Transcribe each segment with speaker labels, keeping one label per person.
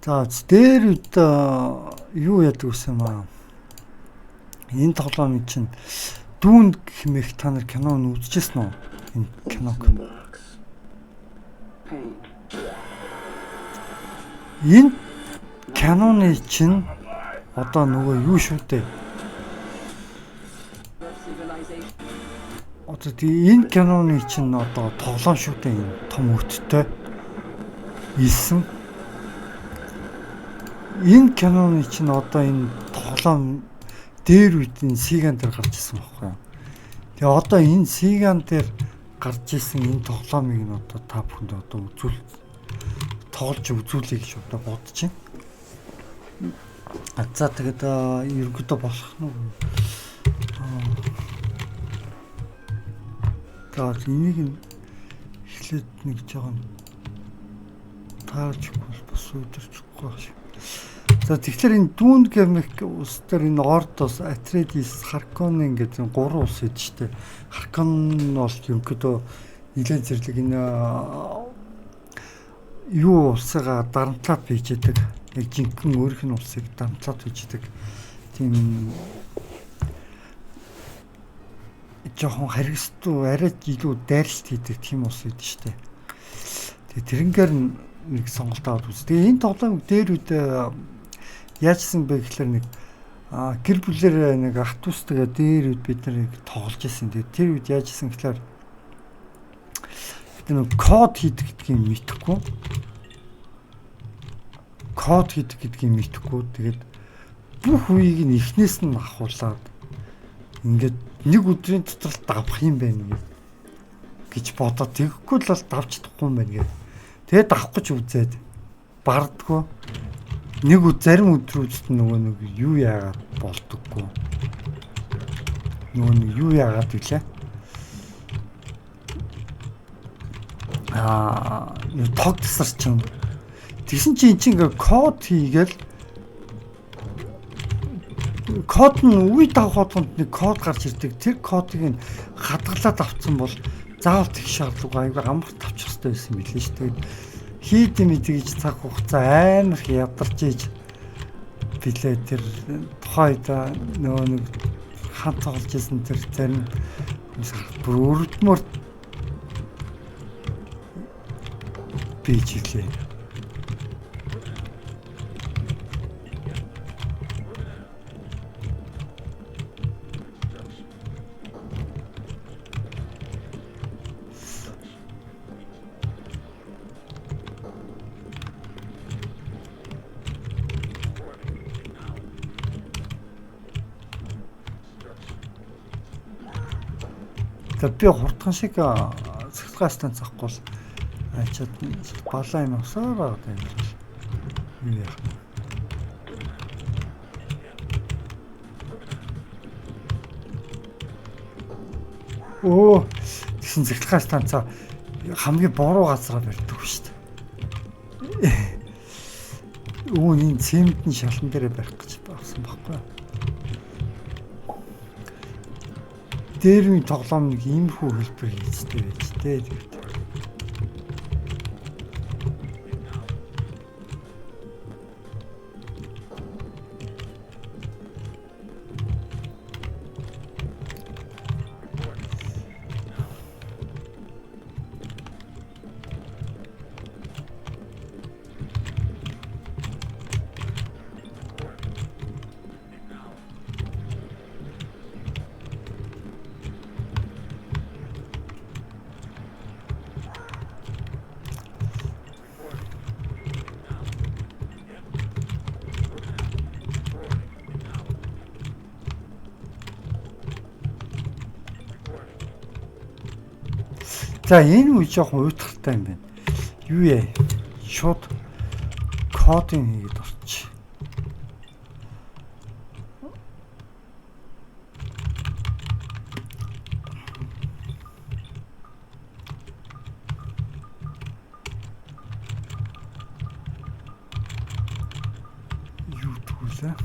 Speaker 1: За дээр үед юу яадаг вэ юм аа? Энэ тоглоомын чинь дүүн хэмээх та нар киног үзчихсэн үү? Энэ киног. Энэ киноны чинь одоо нөгөө юу шүү дээ. Одоо энэ киноны чинь одоо тоглоом шүү дээ. Энэ том өттэй. Илсэн. Энэ киноны чинь одоо энэ тоглоом дээр үеийн Сиган дээр гарч ирсэн байхгүй юу. Тэгээ одоо энэ Сиган дээр гарч ирсэн энэ тоглоомыг нь одоо та бүхэнд одоо тоглож үзүүлэе гэж одоо бодож байна. За тэгээд ерөнхийдөө болох нь. Тэгээд энийг эхлээд нэг жоохон таарч бас өдөрчихгүй байх шиг. За тэгэхээр энэ дүүн гэмэх улс төр энэ Ордос, Атрейдис, Харконнен гэдэг 3 улс эд штэ. Харкон нь бол ерөнхийдөө нэлээд зэрлэг энэ юу улсаа дарамтлаад бийждэг. Яг жинхэнэ өөрийнх нь улсыг дарамтлаад бийждэг. Тийм жоохон харгистуу арай илүү дайралт хийдэг тийм улс эд штэ. Тэгээ тэрнгээр нэг сонголт аваад үз. Тэгээ энэ тоглоом дээр үед яажсан бэ гэхээр нэг гэр бүлээр нэг автобустайгаа дээр үед бид нарыг тоглож ирсэн. Тэгээ тэр үед яажсан гэхээр бид нэг код хийдэг гэдгийг мэдэхгүй. Код хийдэг гэдгийг мэдэхгүй. Тэгээд бүх үеийг нь эхнээс нь ахуулаад ингээд нэг өдрийн дотор давах юм байна гэж бодоод тэгэхгүй л бол давч чадахгүй юм байна гэдэг. Тэгээд давах гэж үзээд бардггүй. Нэг зарим өдрүүдэд нөгөө нэг юу яагаад болдоггүй. Нөгөө нэг юу яагаад вүлээ? Тог тасарч юм. Тэгсэн чинь эн чинь ингээ код хийгээл код нь үе давхад нэг код гарч ирдэг. Тэр кодыг нь хадгалаад авцсан бол заавал тех шаардлагагүй аяга амарх тавчих хэрэгтэй байсан билээ шүү дээ. Хийд юм гэж цаг хугацаа амар ядарч ийж билээ тэр тухайд нөгөө нэг хамт тоглож ирсэн тэр зарим бүр өрдмөр бийж ирлээ. Тэгээд би хурдхан шиг цэцгээ станц авахгүй л ачаад балаа юм авсаар байгаа юм бол юу яах вэ? Оо тэгсэн цэцгээ станцаа хамгийн буруу газараа барьдаг шүү дээ. Оо энэ цементний шалан дээрээ барих гэж авсан байхгүй юу? Дээрвийн тоглоом нэг иймэрхүү хэлбэр хийцтэй байж тээ. За энэ үе жоохон уйтгартай юм байна. Юу яа? Шууд кодын хийгээд орчих. Юу тэгвэл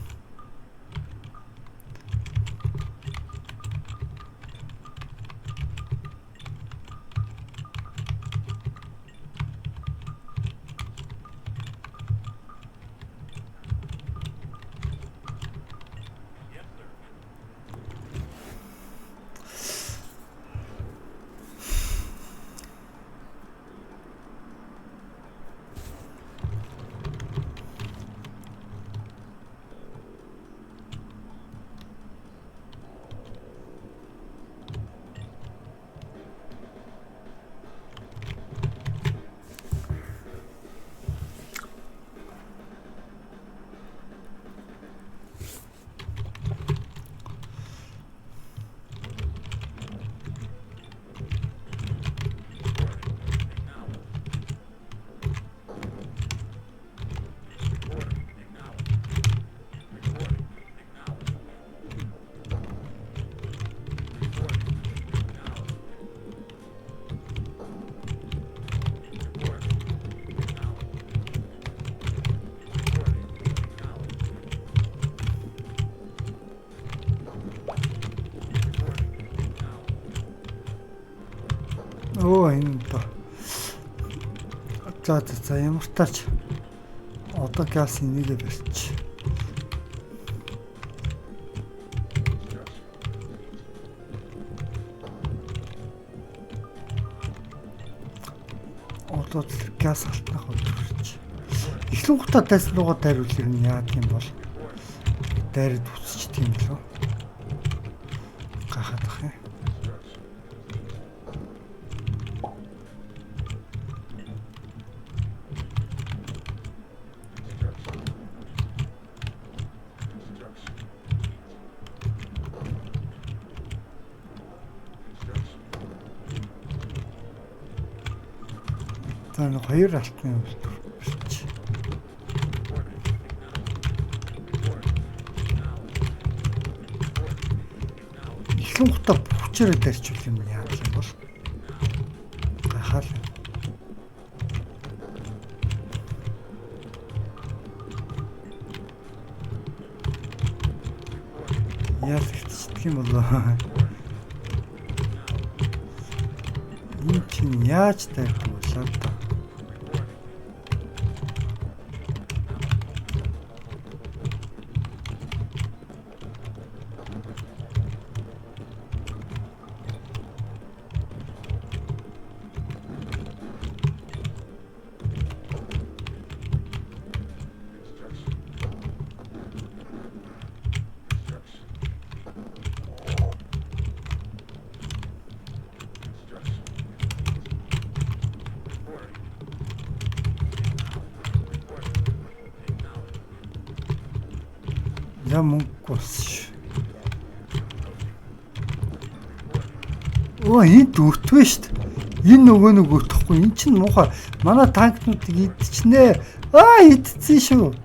Speaker 1: Өө энэ одоо. За ямар тач одоо газ энийгээ барьчих. Одоо газ алтнах өдрөж. Эхлэн гутаа дайсан руугаа дайруул ер нь яа гэм бол дайрад үсчт юм лөө. Гахадах юм. За нэг хоёр алтны үлдвэр бич. Эхлэн гутаа хүчээрээ дарчвал юм яа гэх юм бол гахаал. Яа тэгчих юм болоо. Энэ чинь яаж тайлбар болоо та? Я мөнгө болсон. Оо энэ дүртвэ штт. Энэ нөгөө өтөхгүй. Эн чинь муухай. Манай танкнуудыг идчихнэ. Идчихсэн шүү.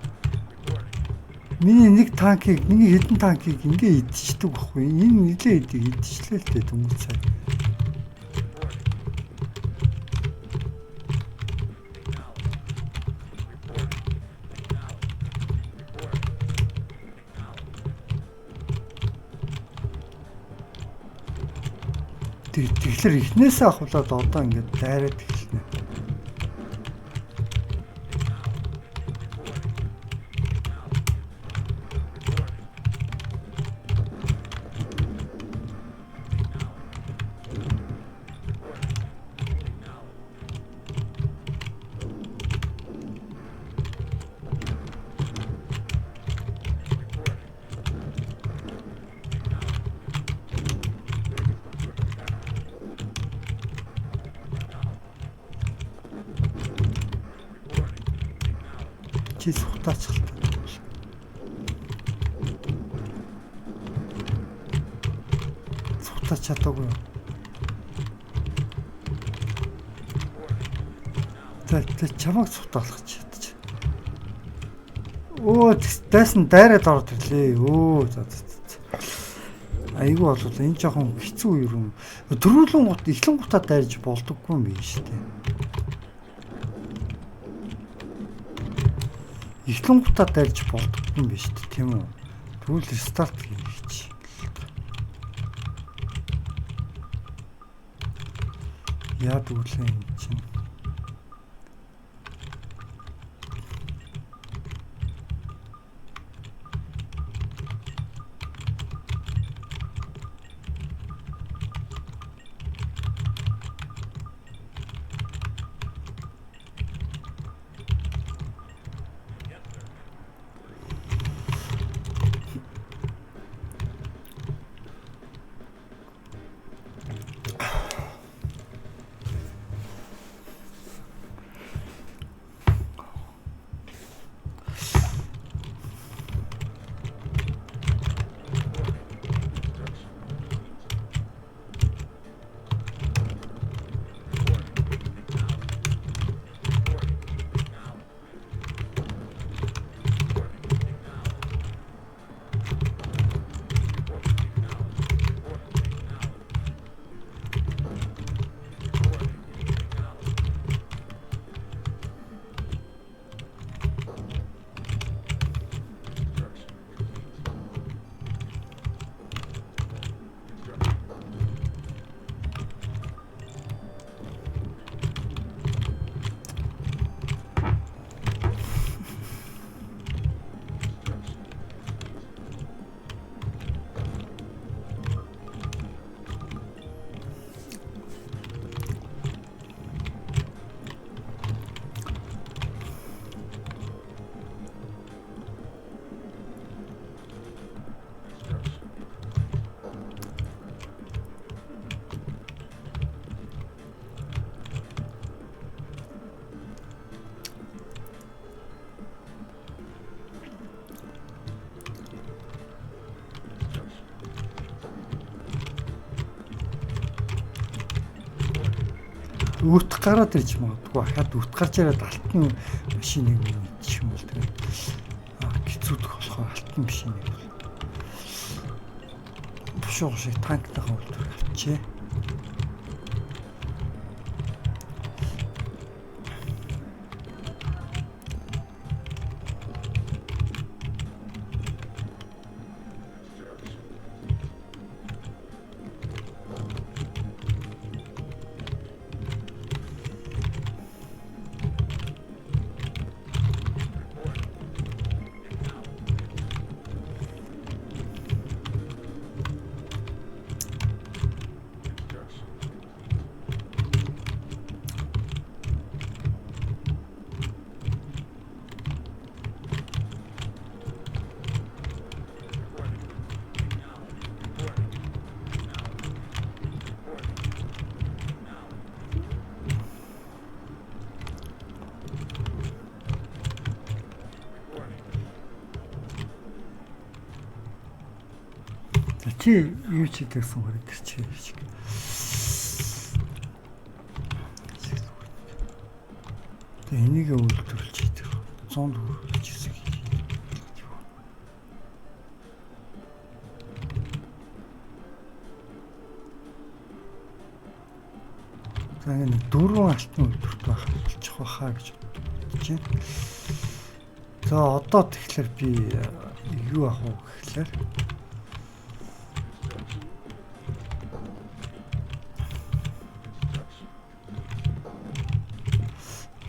Speaker 1: Миний нэг хэдэн танкийг ингээ идчихдэг байхгүй. Энэ нилээ идчихлээ л дээ дөнгөж цай. Тэгэхээр эхнээсээ ахуулаад одоо ингээд дайраад эхэлнэ. Чи сухтаач халтаа. Сухтаач чадаагүй. Тэ чамаг сухтаалах чадчих. Оо дайсан дайраад ороод ирлээ. За. Айгүй болов энэ жоохон хэцүү юм. Төрүүлэн гут эхлэн гутаа дайрж болдоггүй юм биш үү? Эхлэн гутаа дайрж болдоггүй юм биш үү? Тийм үү? Тэгвэл рестарт хийчих. Яа дүүлээ юм чинь. Үүт гараад ирж магадгүй ахаад үүт гарч ирээд алтны машиныг мэдчих юм бол тэгээд хэцүүдэх болохоор алтны машиныг бушууг шиг танктайгаа үлдэх авчээ. Чи юу ч гэсэн хэрэг тэр чи шиг. Тэгээ энийг үйлдвэрлэж идэх 100 төгрөг хийсэн. За энэ дөрвөн алтны үйлдвэрт байх болчих واخа гэж бодож байна. За одоо тэгэхээр би юу авах вэ гэхээр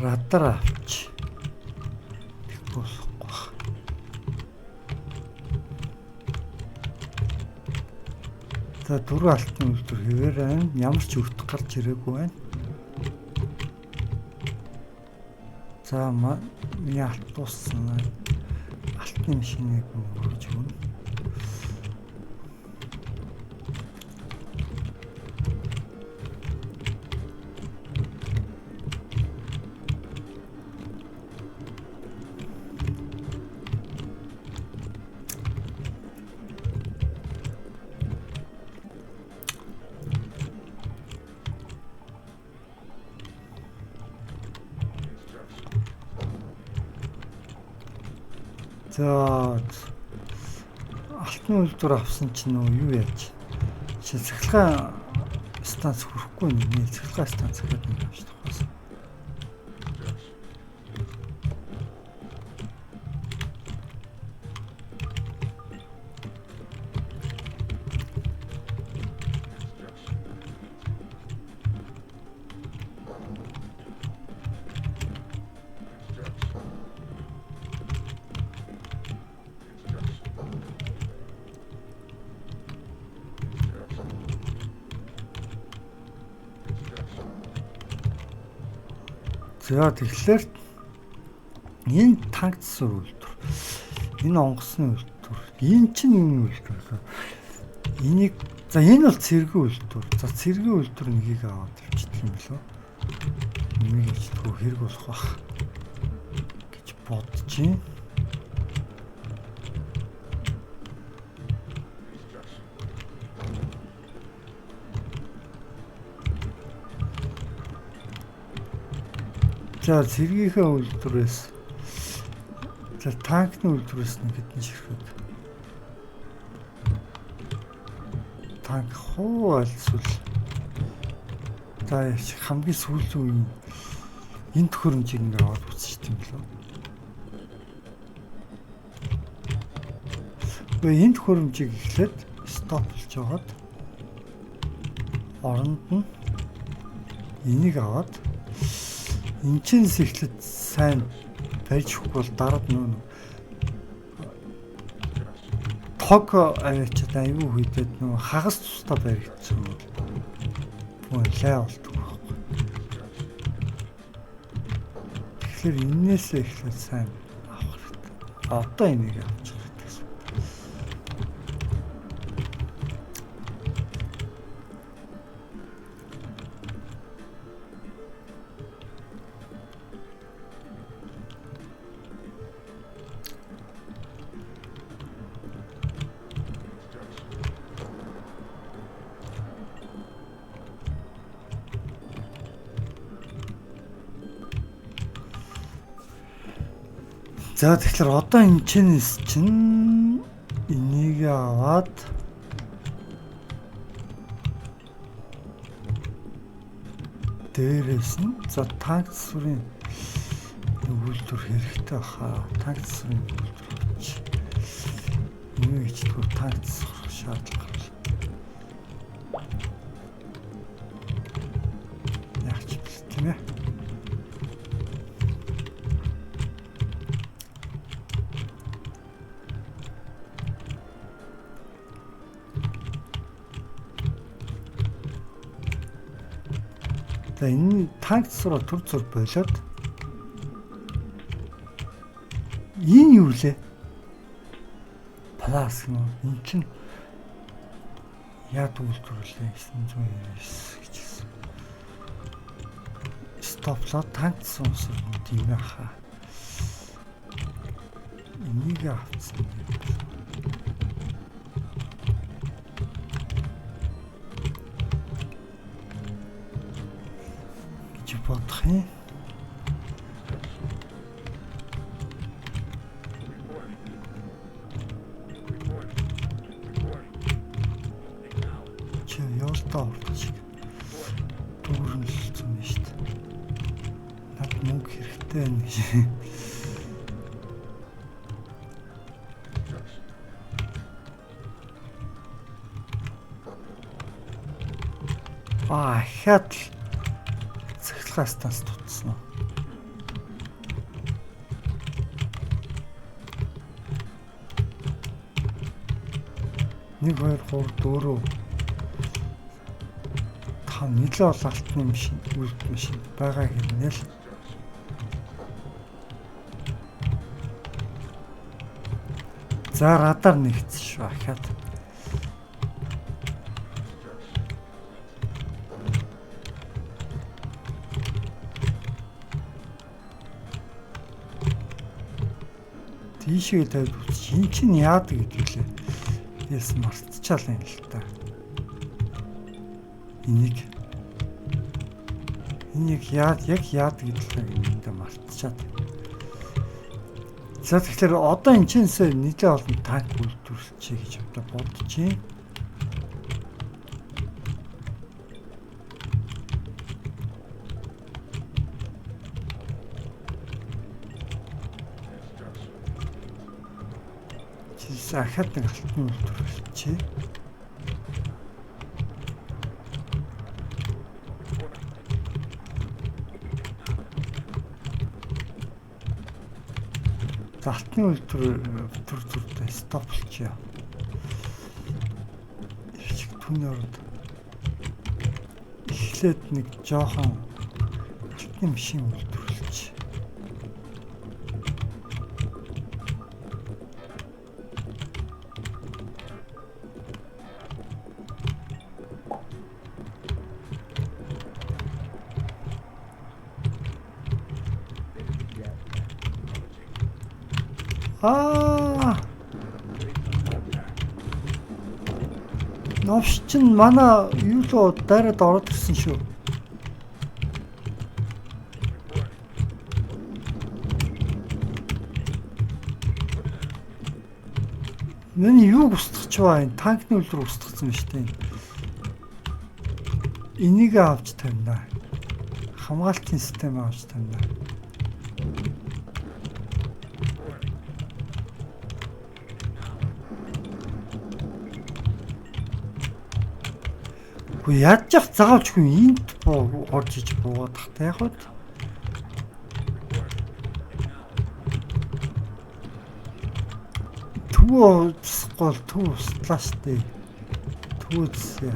Speaker 1: радар авч тэгэх болохгүй байна. За дөрвөн алтны үйлдвэр хэвээр байна. Ямар ч өрт гарч ирээгүй байна. За миний алт дууссан. Алтны машиныг өргөж өгнө. За алтны үйлдвэр авсан чинь юу яаж? Цэцгэлэн станц хүрэхгүй нэ цэцгэлэн станц гэдэг юм байна шүү дээ. За тэгэхээр энэ тагцсан үйлдвэр, энэ онгоцны үйлдвэр, энэ чинь энэ үйлдвэр. Энийг за энэ бол цэргийн үйлдвэр. За цэргийн үйлдвэр нэгийг аваад явчихдаг юм болов. Энийг хэлчихгүй хэрэг болох бах гэж бодож байна. За цэргийнхээ үйлдвэрээс за танкны үйлдвэрээс нэг хэдэн ширхэг танк хуу альсвал за хамгийн сүүлийн үеийн энэ төхөөрөмжийг нэг аваад үзчихсэн юм болов. Тэгээ энэ төхөөрөмжийг эхлээд стоплж жагаад оронд нь энийг аваад энэчнээс эхлээд сайн байж өгөх бол дараад нөө тог аваачаад аюу хийдэд нөө хагас тусдаа баригдсан юм бол лай болдог байхгүй. Тэгэхээр энээсээ эхлээд сайн авах хэрэгтэй. Одоо энийг авч хэрэгтэй. За тэгэхээр одоо энэ чинь энийг аваад дээрээс нь за танк засварын үйлдвэр хэрэгтэй баха. Танк засварын үйлдвэр чи. Энэ ичдгүү танк засвах шаардлага байна. Яг ч тийм ээ. За энэ танк засвараа төр зур болоод энэ юу лээ? Плас гэнэ. Энд чинь яад үйлдвэрлэлээ 999 гэж хэлсэн. Стоплоо танк засвар юм яха. Энийг авцсан. Бодох юм. Чи ёолтоо орчих. Дүүрнэлсэн юм шүү дээ. Над мөнгө хэрэгтэй байна гэж. Хят станц тутсан уу? 1 2 3 4 5 нэлээ бол алтны машин үйлдэл машин байгаа хэрнээ л за радар нэгдсэн шүү ахаад тийшээ тавьд үз. Эн чинь яадаг гэдэг лээ. Яс мартчихлаа юм л та. Энийг яг яадаг гэдэг нь мартчихад. За тэгэхээр одоо энэ чинсээ нийлээ олон танк үйлдвэрлэчихье гэж одоо бодож байна. Ахад нэг алтны үйлдвэрлэчихье. Алтны үйлдвэр төр зүрдээ стоплчихъя. Ирчиг түүний оронд эхлээд нэг жоохон алтны машин үйлдвэрлэчихье. Новш чин манай юу л дайраад ороод ирсэн шүү. Миний юуг устгах вэ? Танкны үйлдвэр устгацсан биз дээ. Энийг авч тавина. Хамгаалтын систем авч тавина. Уу яаж ч заавчгүй энд орж иж буугаад тахтай яг хөө. Төвөө цэсгол төв услаа штэ. Төвөөс.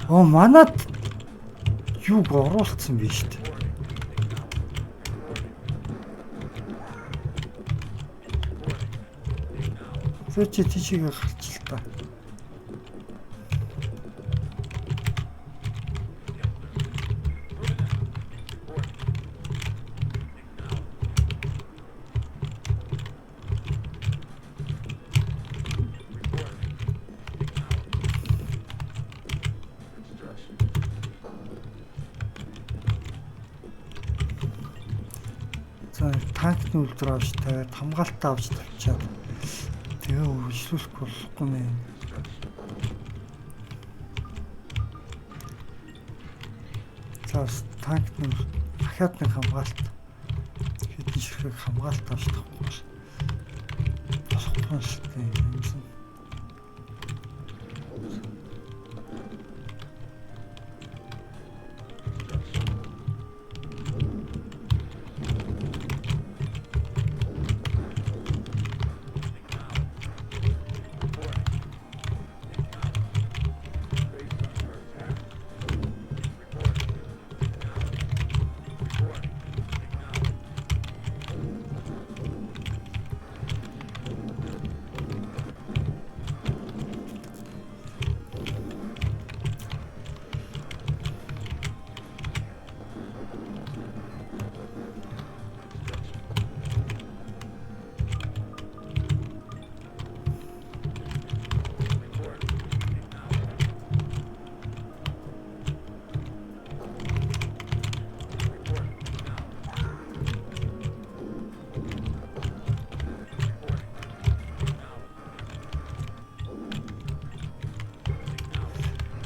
Speaker 1: Манад юуг оруулсан биш штэ. Чи тийшээ гарч л та. танкны үлдэр авч тавиад хамгаалтаа авч тавьчаад тэгээ үргэлжлүүлэх болохгүй нэ. За танкны дахиад нэг хамгаалт хэдэн ширхэг хамгаалт авч тавихгүй болохгүй шүү дээ.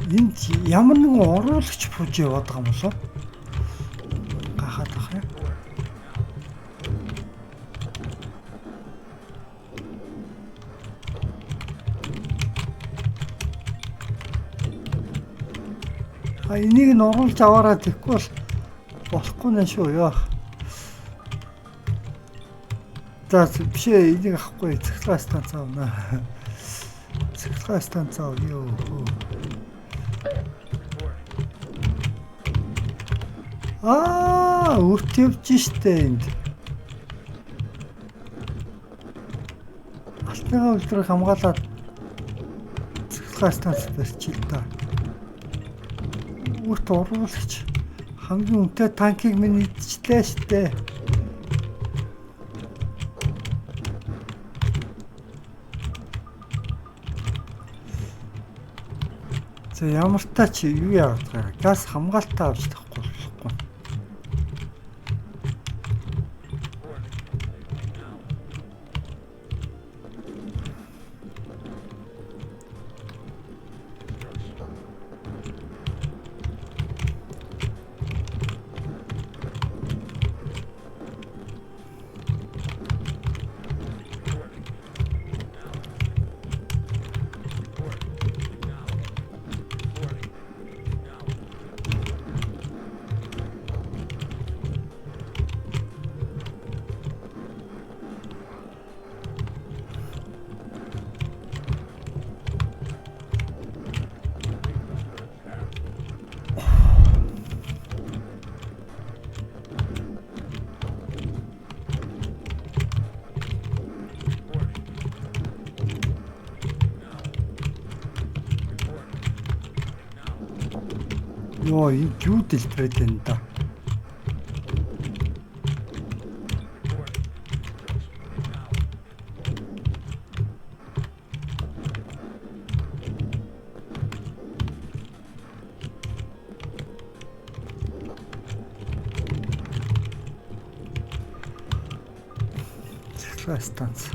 Speaker 1: Энд ямар нэгэн оруулагч бууж яваад байгаа юм болов? Гахаад ах яа. Энийг нь оруулж аваараа тэгэхгүй бол болохгүй нэ шүү яах. За бишээ энийг авахгүй цэцлэг станц авна. Цэцлэг станц ав ёо. Өрт явж штэ энд. Алтныгаа үлдрэх хамгаалаад цэцлэг станц барьчих л да. Өрт оруулагч хамгийн үнэтэй танкийг минь идчихлээ штэ. За ямар та чи юу яагаад байгаа? Газ хамгаалтаа авч тахгүй болохгүй. Йоо, энэ юу дэлбэрээд байна да. Цэцлэг станц.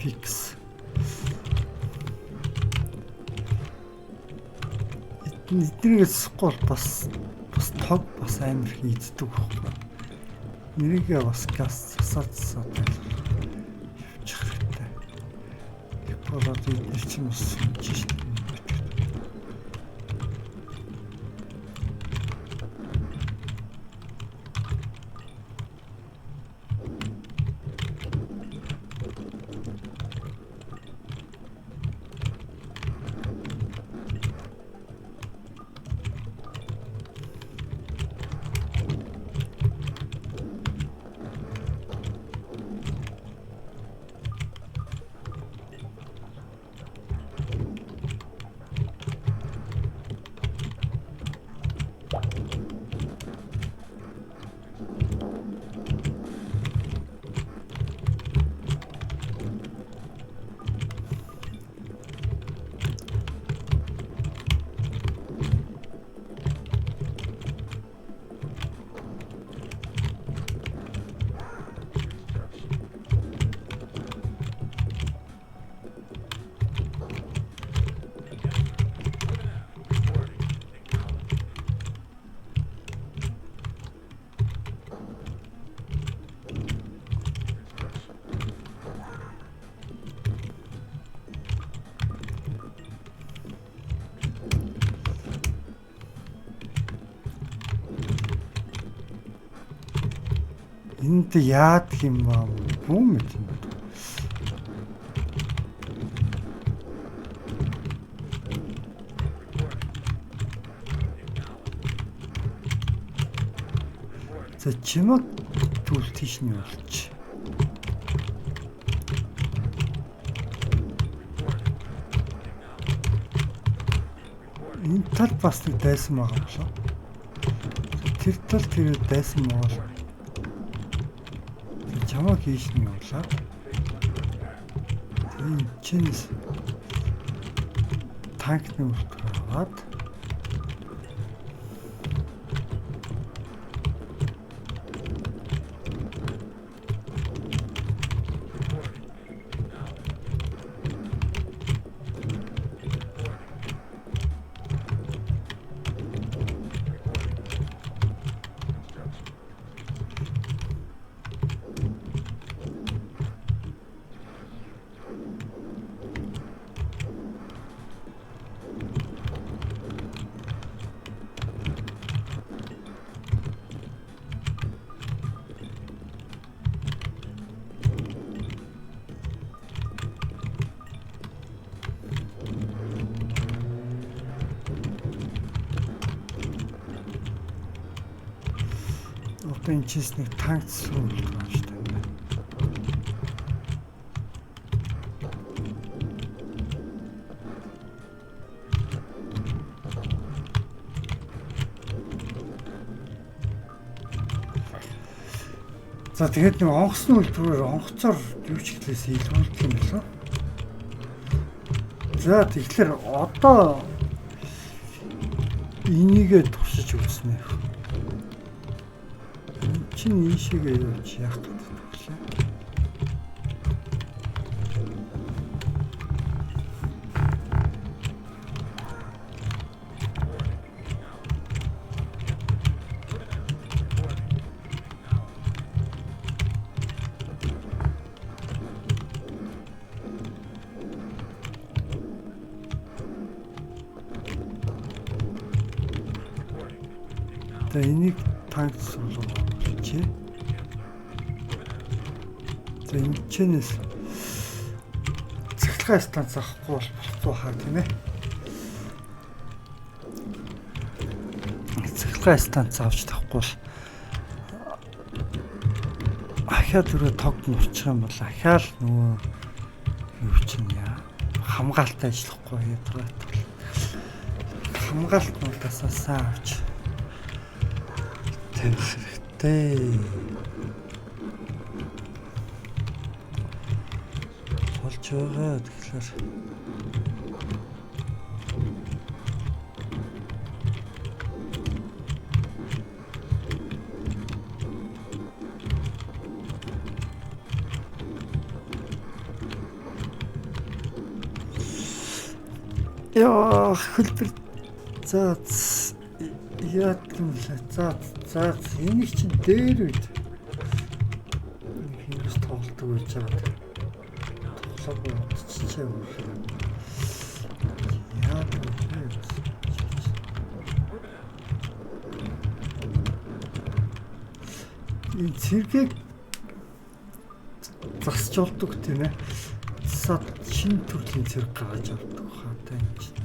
Speaker 1: Fix. Эднээс гол бас тог бас амар хийддэг байхгүй. Нэрийгээ бас газ засаад явчих хэрэгтэй. Их болоод эдгээр чинь бас хийж шүү дээ. Энд яадаг юм баа юм мэт юм. За чимэг зүйл тийш нь болчих. Энэ тал бас нэг дайсан байгаа болоо. Тэр тал тэр дайсан байгаа. Чамаа хийш нь явлаа. Энэ чинс танкны үлдээд одоо энэ чис нэг танк суулж байгаа шүү дээ. За тэгээд нэг онгоцны үйлдвэрээр онгоцоор юу ч ихлээс илрүүлдэг юм болоо. За тэгэхээр одоо энийгээ туршиж үзснэ. Чин ийшээгээ явж яах гэдэг вэ? За энийг танк суулгах. За энэ чинээс цахилгаан станц авахгүй бол болохгүй хаа тийм ээ. Цахилгаан станц авч тахгүй бол ахиад өрөө тог нурчих юм бол ахиал нөгөө юу чинь яа хамгаалалтаа ажиллахгүй ядраад хамгаалт нутасаа авч тавих хэрэгтэй. Болж байгаа тэгэхээр яа хөлбөр за яат юм лээ. За энийг чинь дээр үед хинээс тоглолтог байж байгаа. Тоглоог чичээ үгүй. Яа энэ цэргийг засч болдог тийм ээ. Засаад шинэ төрлийн цэрэг гаргаж авдаг хаатай юм чинь.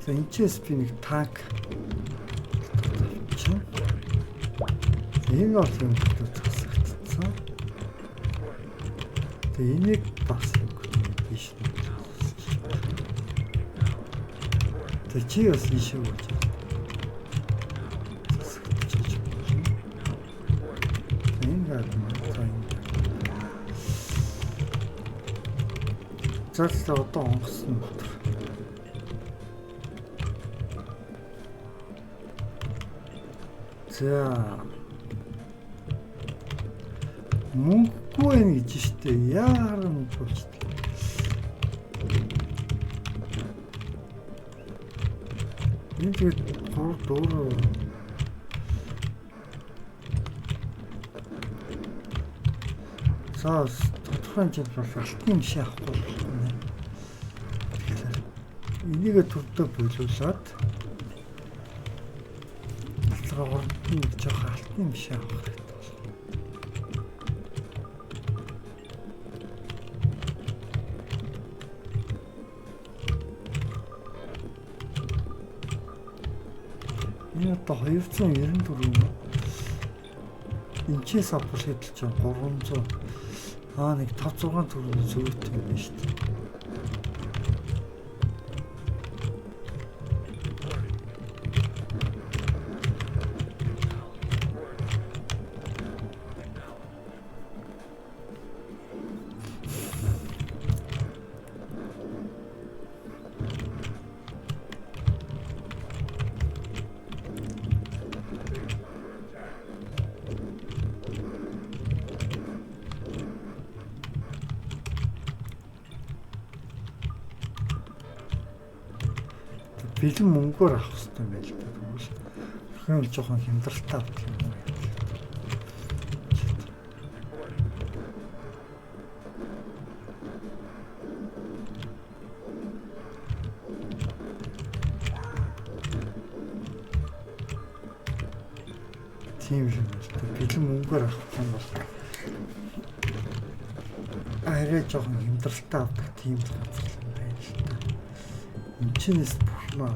Speaker 1: За энэ чээс би нэг танк чинь энэ бол юм засагдсан. Тэгээ энийг бас биш. Тэгээ чи бас ийшээ болж байна. За одоо онгоцсон дотор. За мөнгөгүй байх гэж штэ яаран мөнгөгүй штэ. Энд дөрөв за тодорхой хэмжээнд бол алтны юм шиг авахгүй байна. Тэгэхээр энийг төрдөө болуулаад алтраа ордын нэг жоох алтны юм шиг авах хэрэгтэй. Энэ одоо 294 юм. Инчээс авах хэдэл чинь 300. Нэг 5 6 төгрөгийн зүйтэй юм байна шүү дээ. Бэлэн мөнгөөр авах хэрэгтэй юм байл та тэгвэл. Хин л жоохон хямдралтай авах юм уу. Тийм юм байна. Бэлэн мөнгөөр авах юм бол арай жоохон хямдралтай авах тийм газар юм байна л та. Энчнээс маа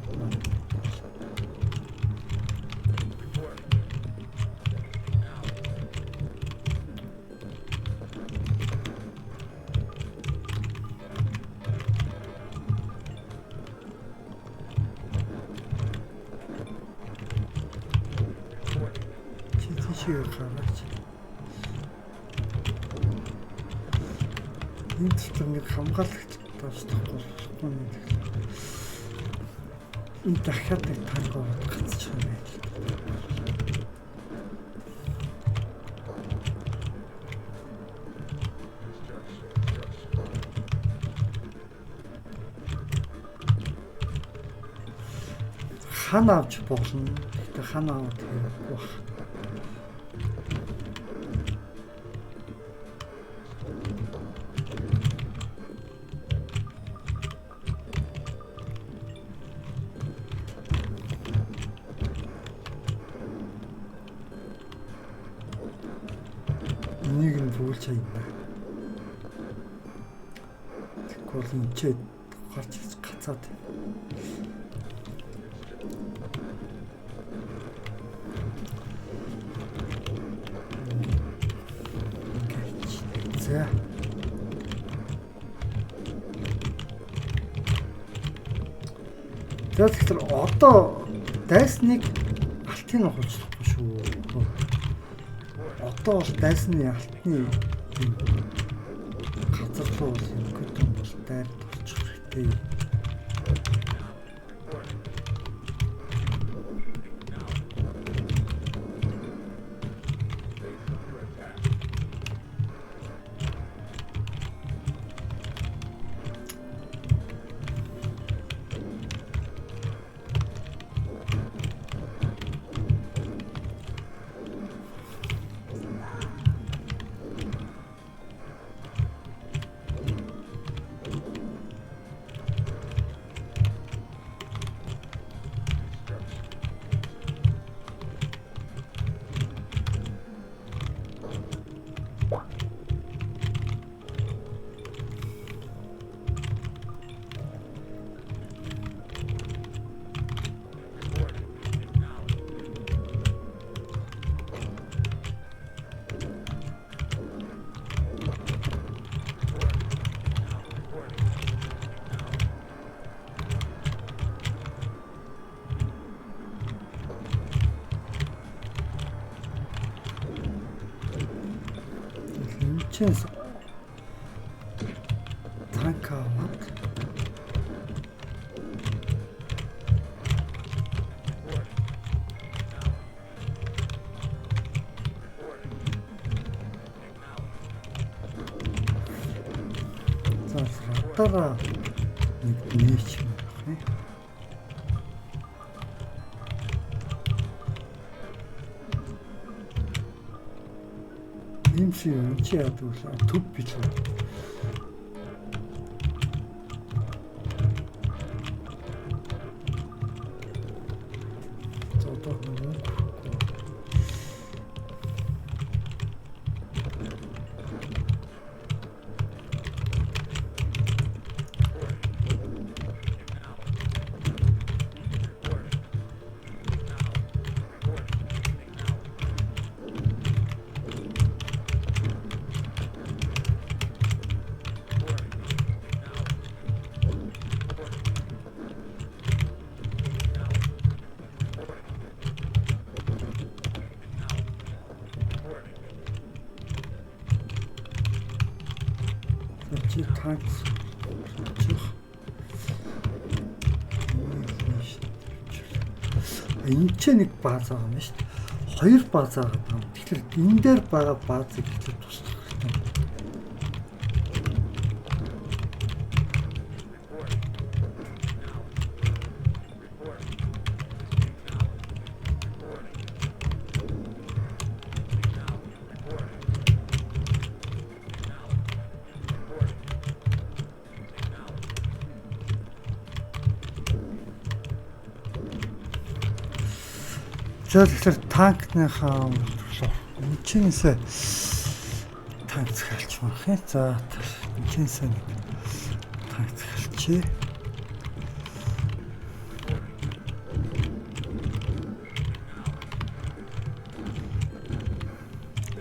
Speaker 1: чичиг гаргаж энэ ч нэг хамгаалагч таахгүй болохгүй юм. Энэ дахиад нэг тань гацчих юм байна. Хан авч болно. Гэхдээ хан аваад хэрэггүй баг. Энийг ньруулж байна. Тэгвэл энэ гарч гацаад. За. Тэгэхээр одоо дайсныг алтын ухуулчихгүй шүү. Одоо бол дайсны алтны газар руу ингээд юм бол дайр болчих хэрэгтэй. Сейчас танковать. Завтра нечем. Имши чи ядгүй төв бич. чи танк чих. Энэ ч нэг бааз байгаа юм шүү дээ. Хоёр бааз байгаа юм. Тэгэхээр энэ дээр байгаа баазыг ихлэ туслах хэрэгтэй. За тэгэхээр танкныхаа энэчнээсээ танк захиалч марах юм. За энэчнээсээ нэг танк захиалчээ.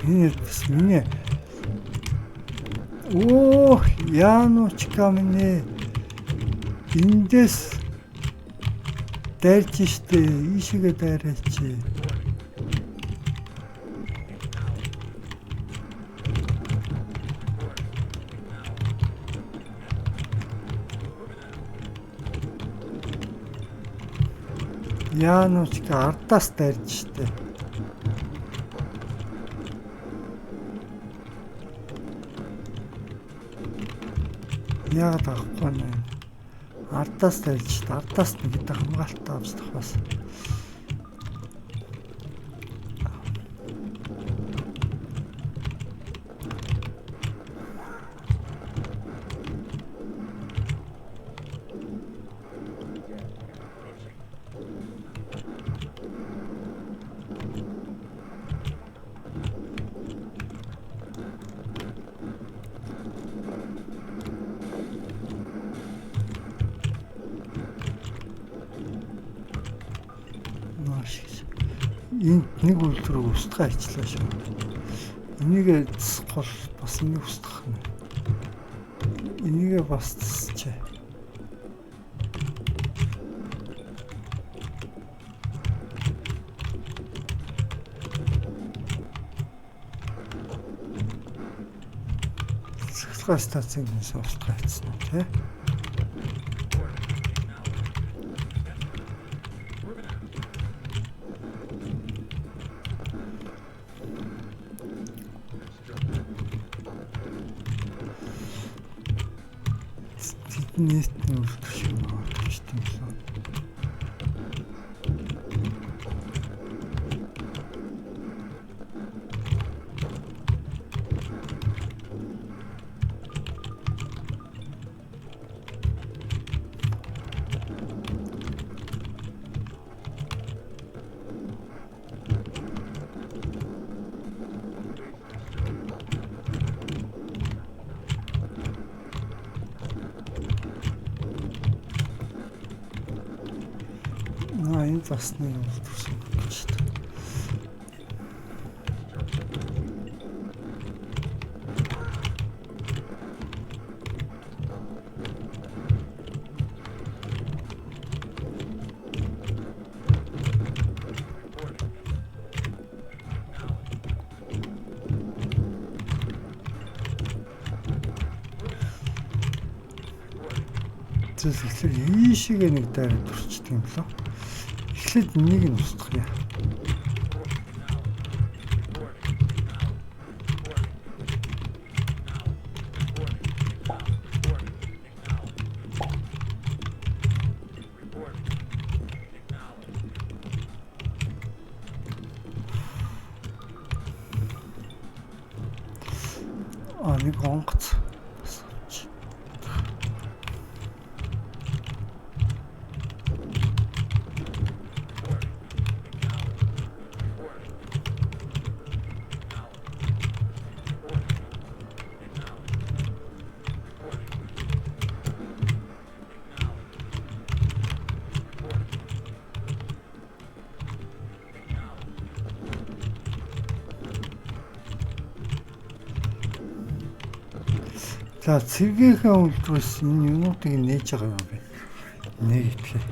Speaker 1: Энэ бас миний яаночка минь эндээс дайрч штэ ийшээгээ дайраач. Яаночка ардаас дайрч штэ. Яагаад авахгүй нэ? Ардаас дайрч, ардаас нэг их хамгаалалтаа авсдах бас. Энд нэг үйлдвэрийг устгах ажиллаа шүү. Энийг засахгүй бас нэг устгах нь. Энийг бас засчээ. Засах станцыг устгах гэсэн үү те? Нийт нь үлдэх юм байна гэж тийм. Энэ бас нэг үлдсэн гэж байна. Тэгэхээр ийшээгээ нэг дайраад турчдаг юм лөө. Эхлээд нэг нь устгах яа. Нэг онгоц. За цэвгийнхээ үйлдвэрс энэ юмнуудыг нээж байгаа юм бэ? Нэг итгэе.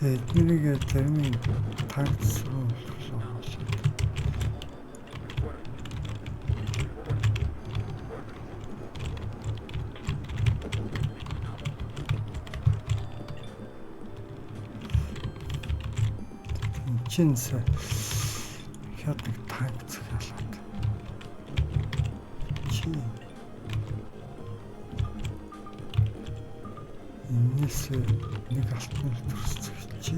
Speaker 1: Эднэрийг зарим танксруу чинс хятад танк захиалаад чи энэс нэг алтан төрсөж чи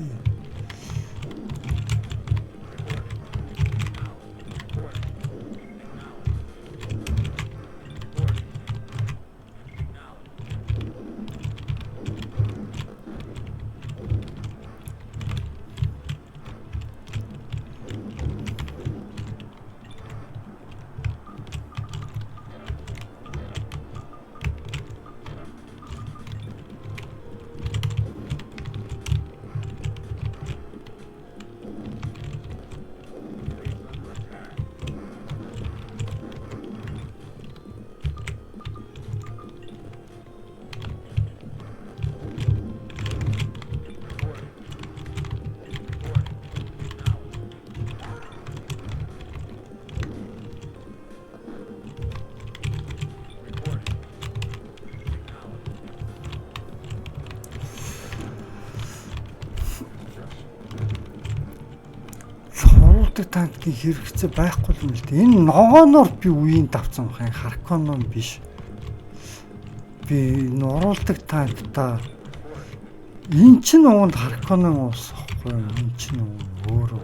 Speaker 1: танкны хэрэгцээ байхгүй юм л дээ. Энэ ногооноор би үеийн давцсан бахын Харконом биш. Би нуруулдаг танкта энэ чинь уунд Харконом уус ахгүй юу? Энэ чинь өөрөө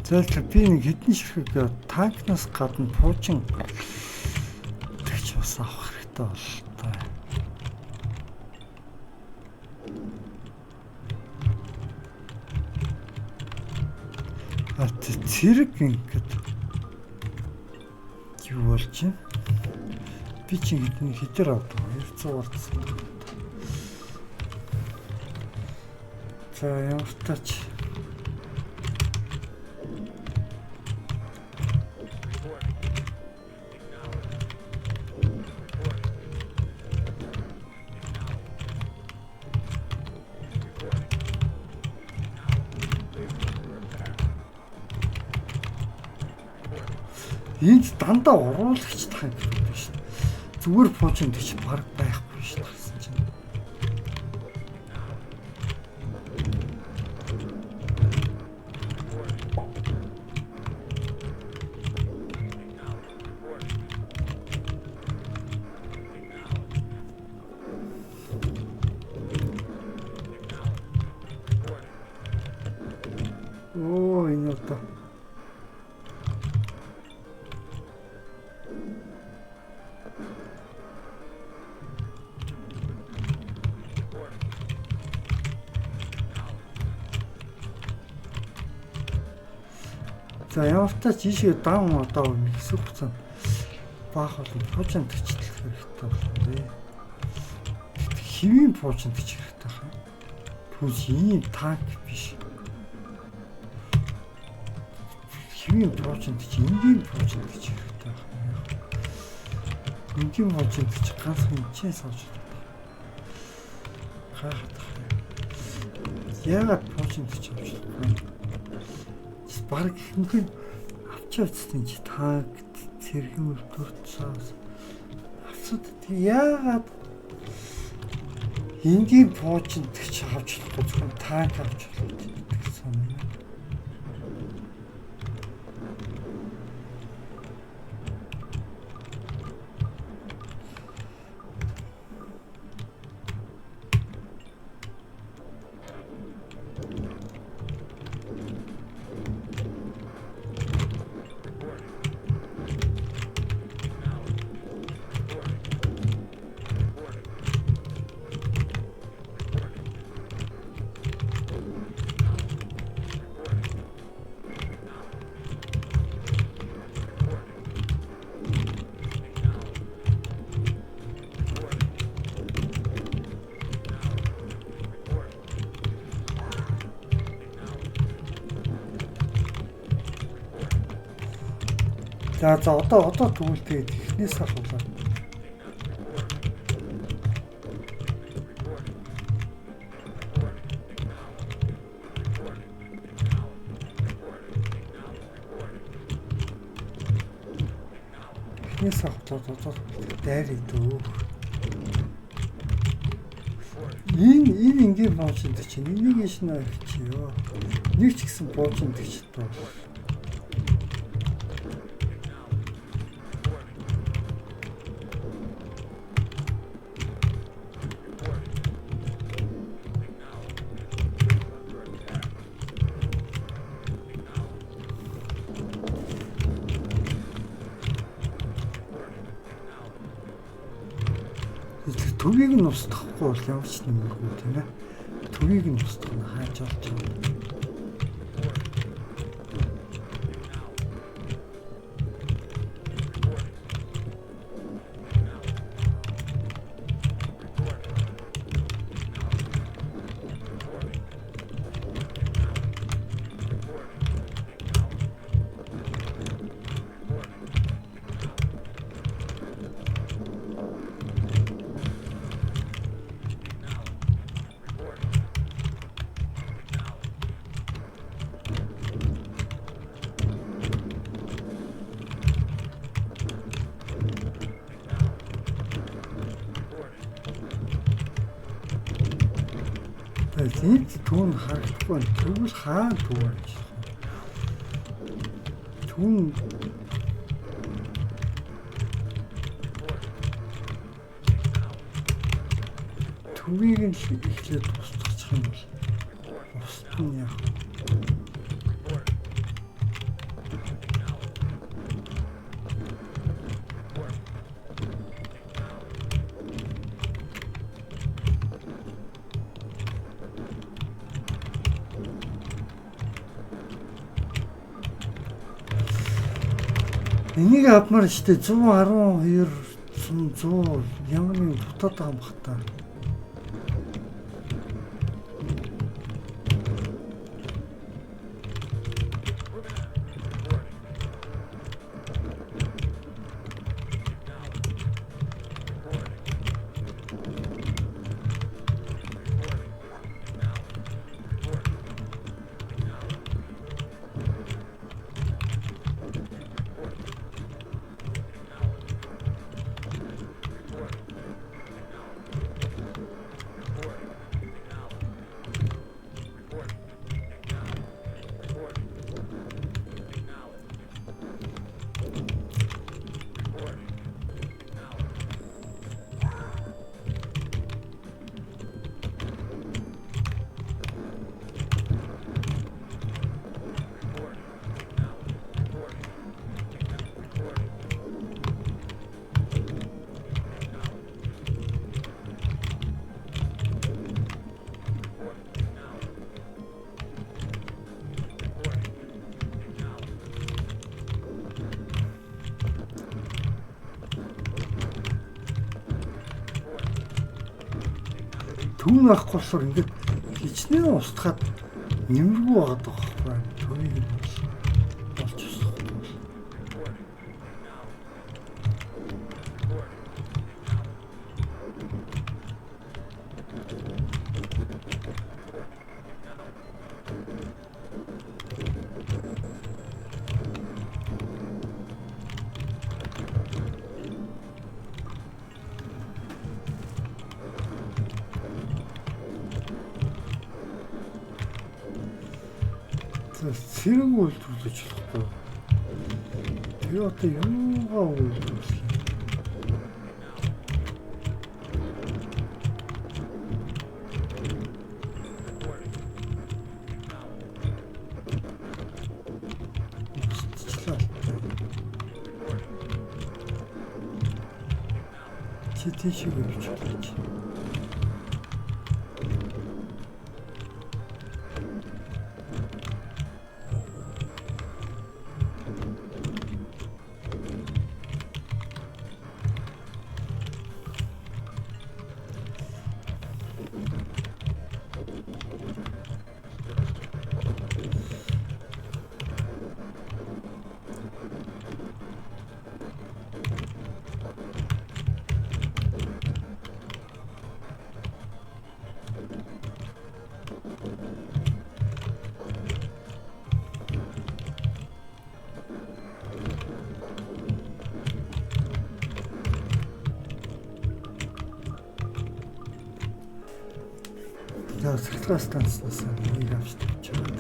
Speaker 1: зайлшгүй би нэг хэдэн ширхэг танкнаас гадна пуучин тэгч бас авах хэрэгтэй болтой. Зэрэг ингээд юу болж байна? Би чи хэдэр авдаг 200 болцсон. За ямар тач энд дандаа уруулагч танк байдаг шүү дээ. Зүгээр пуужинд гэж баг байхгүй шүү дээ гэсэн чинь. Оо энэ одоо за ямар ч тач ийшээ дан одоо хэсэг хугацаанд баах бол пуужинд төчлөх хэрэгтэй байна. Хэвийн пуужинд төчлөх хэрэгтэй хаа. Түнс ийм танк биш. Хэвийн пуужинд төч энгийн пуужинд төчлөх хэрэгтэй байна. Энгийн пуужинд төч ганц хэмжээ сууж байна. Яагаад пуужинд төч авч байна? Бараг хэмхэн авчиж үзсэн чи танк цэргэн өртөрцөөс авсад яагаад энгийн пуужинд ч авч болохгүй зөвхөн танк авч болох гэсэн юм. За одоо тэгвэл тэгээд эхнээс ахуулаад. Эхнээс ахуулаад одоо дайрыг дөө. Энэ ингийн боочинд чинь энийг шинэ хийчихё. Нэг ч гэсэн боочинд гэж тоо. Төвийг нь устгахгүй бол ямар ч нэмэргүй тийм ээ. Төвийг нь устгах нь хайж олж байгаа. Тийм түүн харагдахгүй. Тэгвэл хаана түүн гэж. Түүн төвийг нь эхлээд устгах юм бол устна яах вэ? Энийг авмаар штэ 112 100 ямар нэг дутаад байгаа юм бах та. Түүн авахгүй болохоор ингээд хичнээн устгаад нэмэргүй байгаад байгаа байхгүй. Төвийг нь болж өсөхгүй. Сэрэг үйлдвэрлэж болохгүй. Тэгээ одоо юугаа үйлдвэрлэх юм? Чи тийшээ гэрч болж. За цахилгаан станцнаас нэг авч тавьчихад.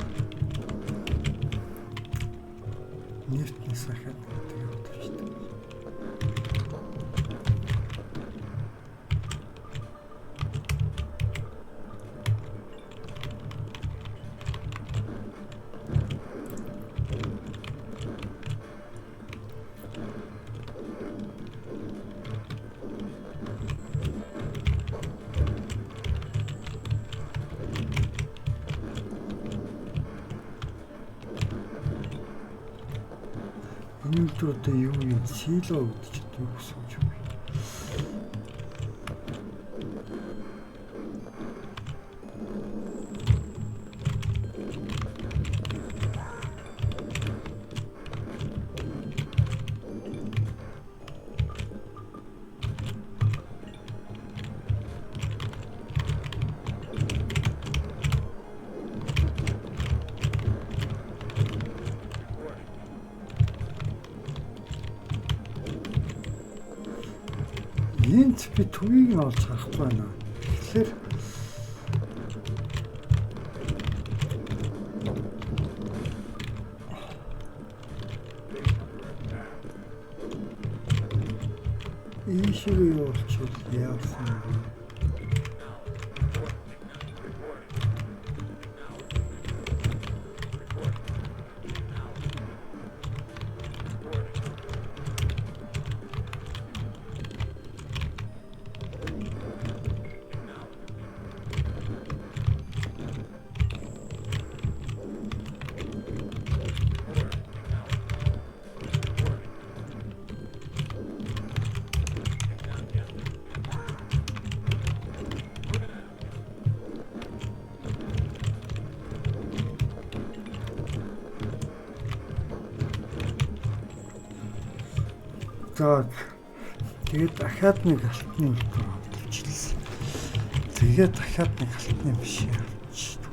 Speaker 1: Нефтний сахад тэгээ удавчдаг. Энэ өдөр одоо юу юм сило үүдчихэд юу гэсэн юм бэ? Энд би төвийг нь олж харахгүй байна. Тэгэхээр энэ шиг явуулчихвал яасан бэ? За тэгээд дахиад нэг алтны үлдэр авчихлаа. Тэгээд дахиад нэг алтны биш авчихдаг.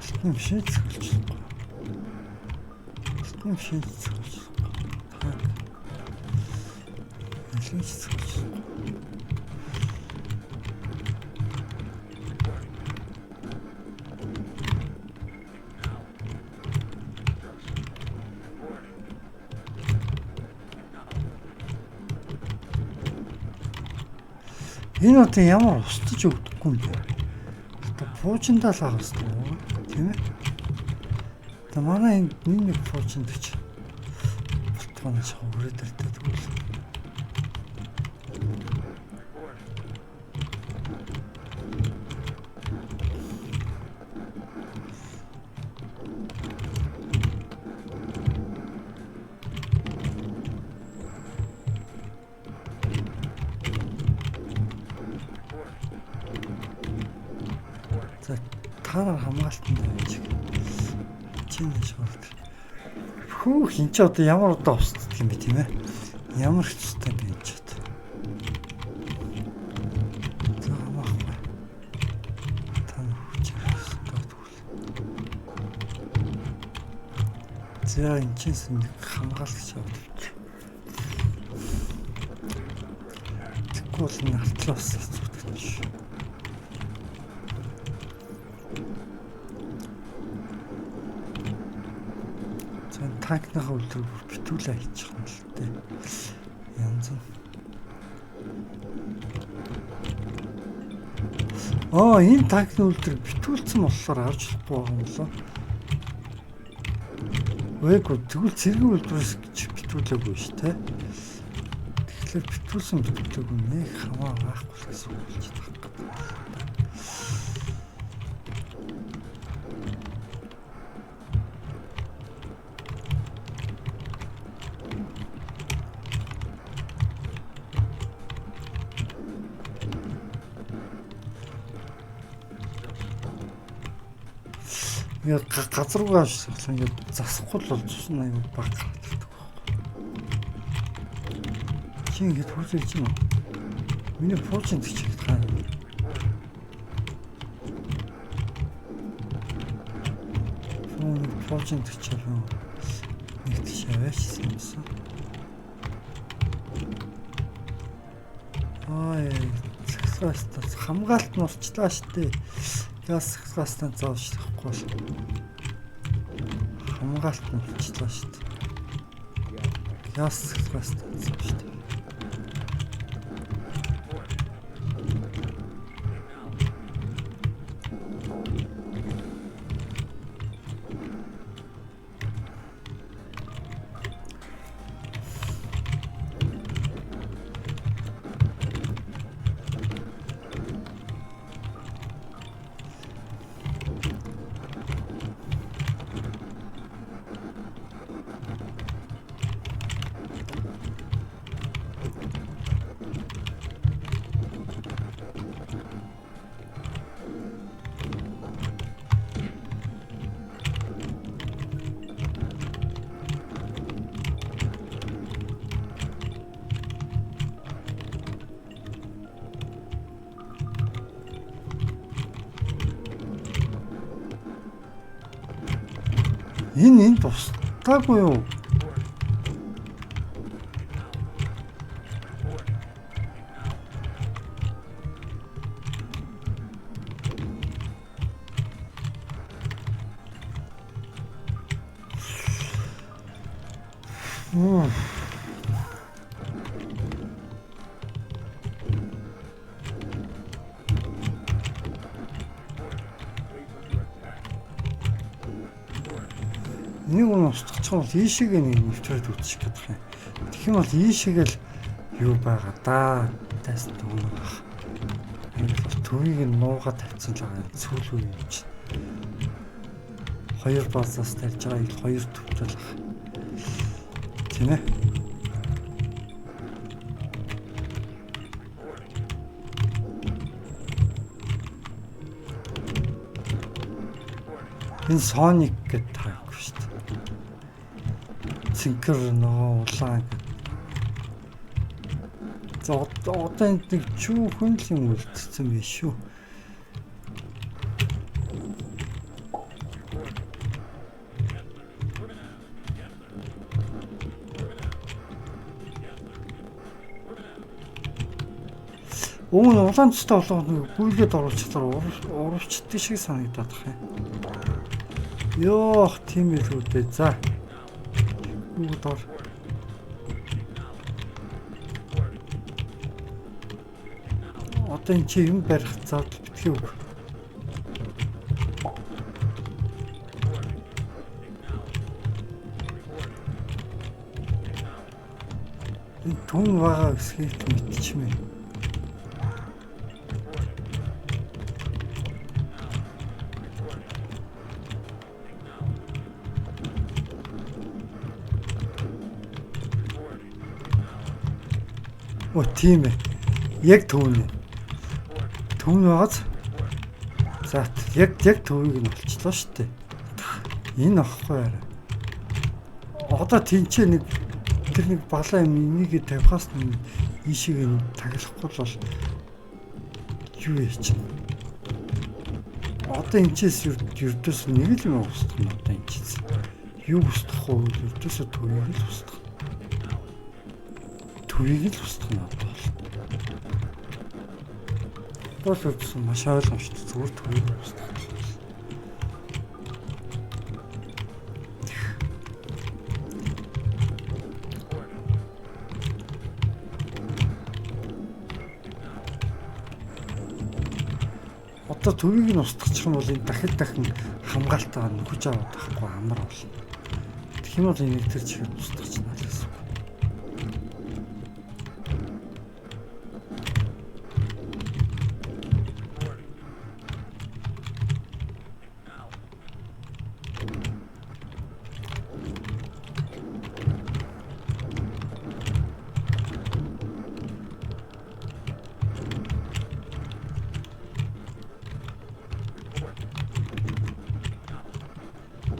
Speaker 1: Алтны биш зөвлөхгүй. Алтны биш зөвлөхгүй. Ялгч зөвлөхгүй. Энэ одоо ямар устж өгдөггүй юм бэ? Одоо пуужиндаа л авах хэрэгтэй тийм ээ. Одоо манай энэ нэг пуужинд ч болтгоно шахуу өрөөдөртэй тэгвэл. Таараа хамгаалтанд байж. Чиний шууд. Хөө хин ч одоо ямар удаа устдаг юм бэ тийм ээ? Ямар хэцтэй бэ энэ ч одоо. За хамаахгүй. Тань хүчээс тогтвол. За энэ чинь нэг хамгаалагч авдаг. Тэгвэл энэ артлаас зүтгэж. Танкныхаа үлдрийг битүүлээ хийчих юм л дээ. Янз нь. Энэ танкны үлдрийг битүүлсэн болохоор авч болохгүй байгаа юм лөө. Үгүй тэгвэл цэргийн үлдрээс битүүлээгүй шүү дээ. Тэгэхээр битүүлсэн битүүлээгүй нэг хамаа байхгүй гэсэн үг болж байна. Ингээд газар руугаа авчихсан ингээд засахгүй л цусна аюу баг гардаг байхгүй. Чи ингээд хурцлж юм уу? Миний форчин тийчээд хаана? Форчин тийчээд нэг тийшээвч юмсан. сахилгаан станц хамгаалт нь урчлаа штэ. Газ сахилгаан станц заавчлахгүй бол хамгаалт нь урчлаа штэ. Газ сахилгаан станц штэ. Энэ тустаагүй юу? Нэг нь устгах бол ийшээгээ нэг нэвтрээд үтчих гэдэг юм. Тэгэх юм бол ийшээгээ л юу байгаа да. Тест өгнө баг. Энэ бол төвийг нь нуугаад тавьсан л байгаа. Сүүлүү юм чи. Хоёр базаас тарьж байгаа их хоёр төвтэй л байгаа. Тийм ээ. Энэ Sonic гэдэг таагүй шүү дээ. Цинкэр нөө улаан гэдэг. За одоо энэ нэг чүүхэн л юм үлдсэн байх шүү. Өмнө улаан цэцтэй болгоод гүйлгээд оруулчихлаа уралчддаг шиг санагдаад байна. Йоох тийм л үүдээ. За. Бүгд ор. Одоо энэ чи юм барих зав битгий үг. Энэ түн байгаа гэсгийг мэдчихмээ. Оо тийм ээ. Яг төвнө. Төвн байгааз. За яг төвийг нь болчихлоо шүү дээ. Энэ ахгүй яа. Одоо тэнцээ нэг тэр нэг балаа юм энийг тавихаас нь ийшээ нь таглахгүй бол юу яа чи. Одоо энэчээс ердөөс нэг л юм устгах нь одоо энэчээс. Юу устгах вэ? Ердөөсөө төвийг л устгах. Төвийг л устгах нь одоо бол. Бол үгүй маш ойлгомжтой зүгээр төвийг устгах. Одоо төвийг нь устгачих юм бол энэ дахин хамгаалтаа нөхөж аваад байхгүй амар болно. Тэгэх юм бол энийг тэр чигээр устгах нь гэсэн.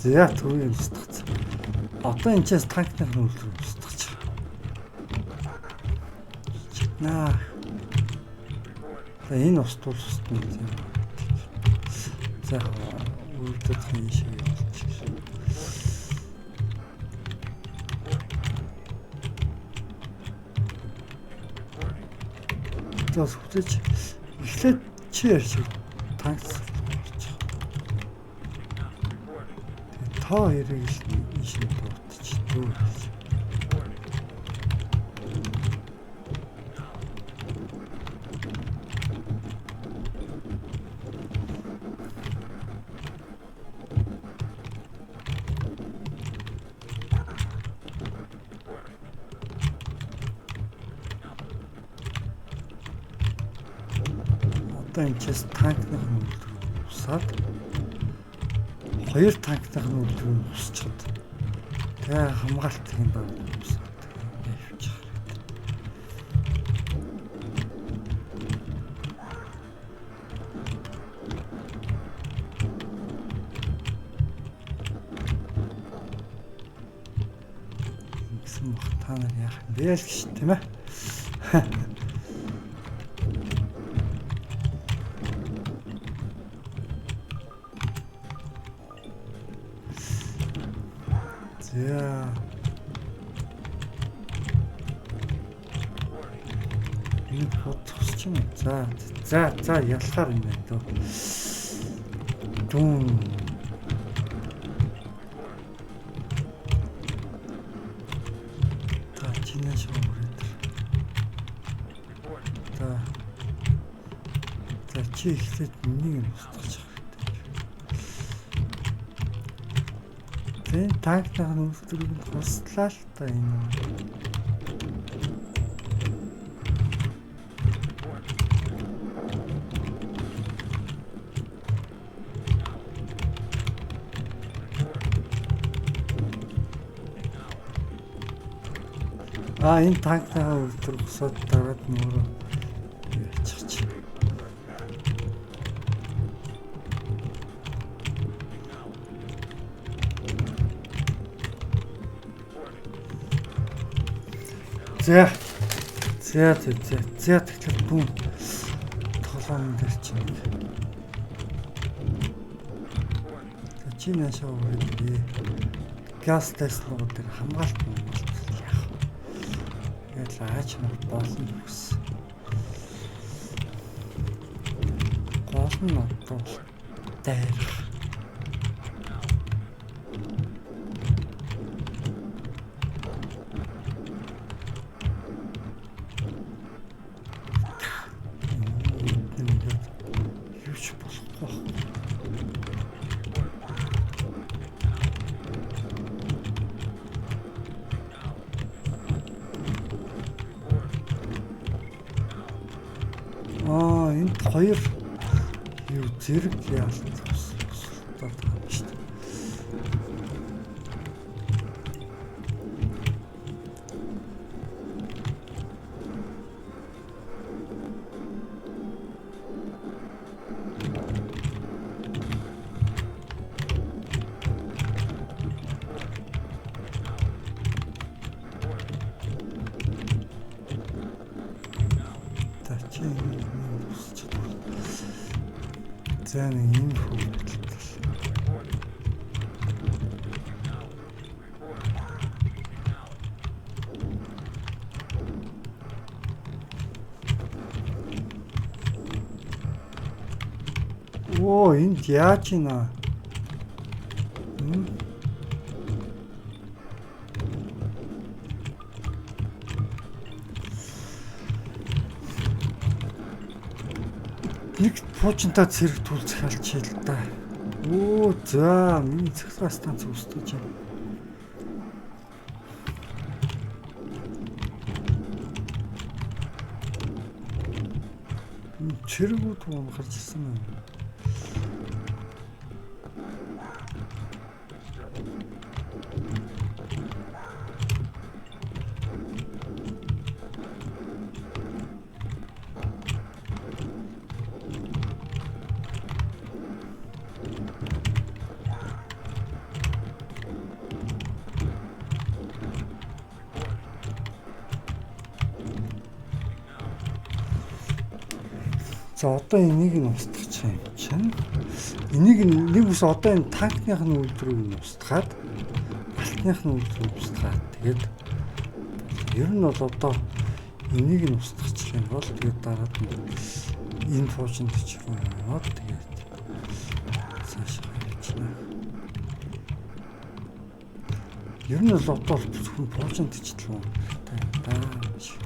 Speaker 1: За төвийг устгацсан. Одоо энэ ч танкны хөлөөр устгаж байгаа. Наа. Энэ устгуул устна тийм. За үлдэх юм шиг болчих. За сүлж Эхлээд чи ярьж танк болчих. Та хоёрыг л ийшээ дуутчихдөө. Одоо энэ чэс танкны хөлдрөө усаад хоёр танкны хөлдрөө усчаад тэгээ хамгаалтын баг усаад явчих. Ингэсэн бах та нар яах юм бэ л гэж тийм ээ. За. Энэ бодох юм. За ялахаар юм байна дөө. Дүүн. Та чиний шоуред. За чи ихлээд нэг юм устгах. Энэ танкны нөлөөдрийг хуслаа л та энэ. Энэ танкны нөлөөдөр босоод дараад мөрөө яачих. За тэгэхээр бүүн тоглоом дээр чинь. Чи наашаа үргэлээ. Газ тест нууд дээр хамгаалт яах. Яа лаач нар болно гэсэн. Гол нь одоо дээр. Энд хоёр юу зэрэг яалт тусдаа байгаа шүү дээ. За нэг юм хөвгөл. Энд яаж ийна? Нэг пуучинтаа зэрэг түлцэх алчил та. За миний цэцгээ станц үүсгэж байна. Чиргүүд юм гарч ирсэн юм. За одоо энийг нь устгах юм чинь. Энийг нэг ус одоо энэ танкных нь үйлдвэрийг нь устгаад, алтных нь үйлдвэрийг устгаад тэгээд ер нь бол одоо энийг нь устгах юм бол тэгээд дараад нь Энэ фуужинд чигнээд тэгээд цаашаа явчихна. Ер нь л одоо зөвхөн фуужинд чиглэн та шиг.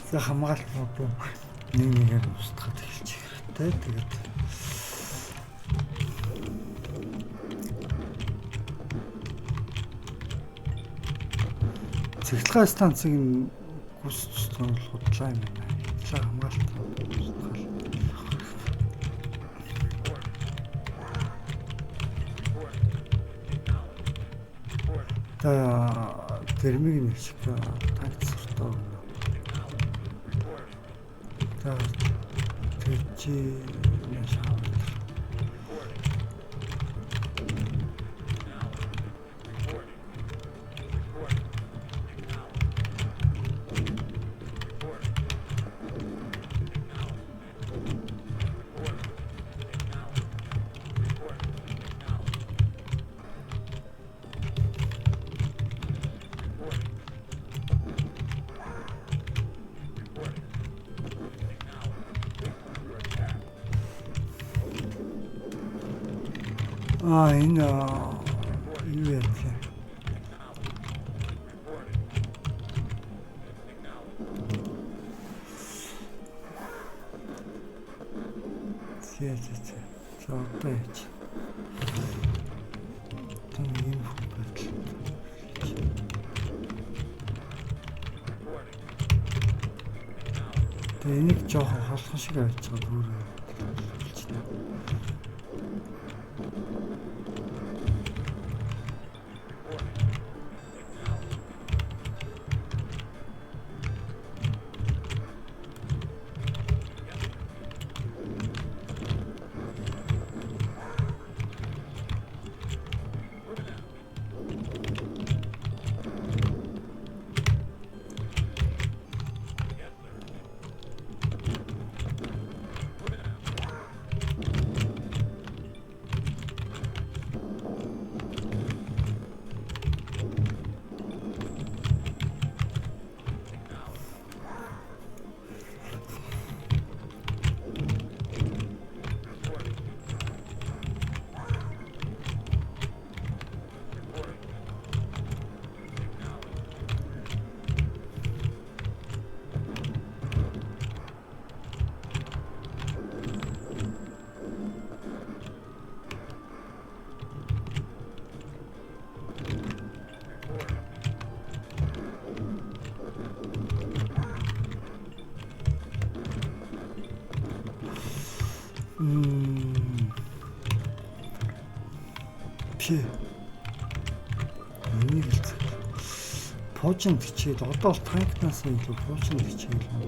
Speaker 1: За хамгаалтууд нэг нэгээр устгах эхэлж хэрэгтэй. Тэгээд цэглэгээ станцыг гүйс тусгах нь худлаа юм байна. За хамгаалтууд устгах. За термиг нэг шиг танк сортоо. Тэжи яшаа. Энэ юу яа вэ? За одоо яач. Тэнгийн хөвбөл. Тэгээ энийг жоохон холхон шиг авч байгаа дүүрээ. Энийг л фуужинд хичээд одоо л танкнаас илүү фуужинд хичээл юм.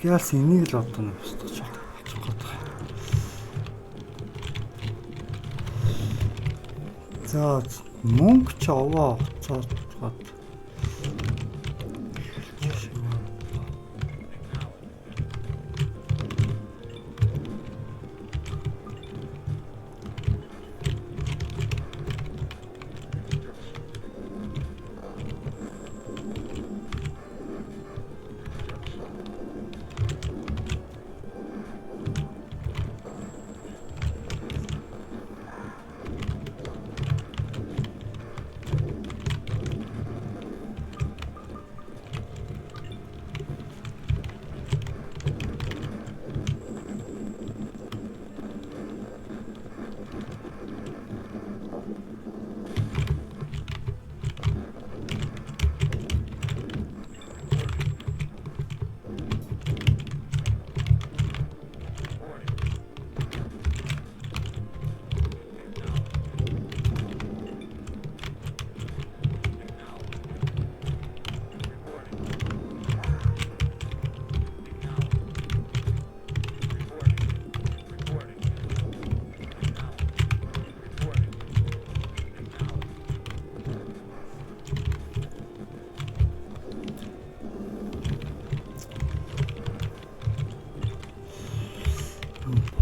Speaker 1: Яалс энийг л одоо нэг устгаж очих гээд байна. За мөнгө ч овоо хуцаад гад.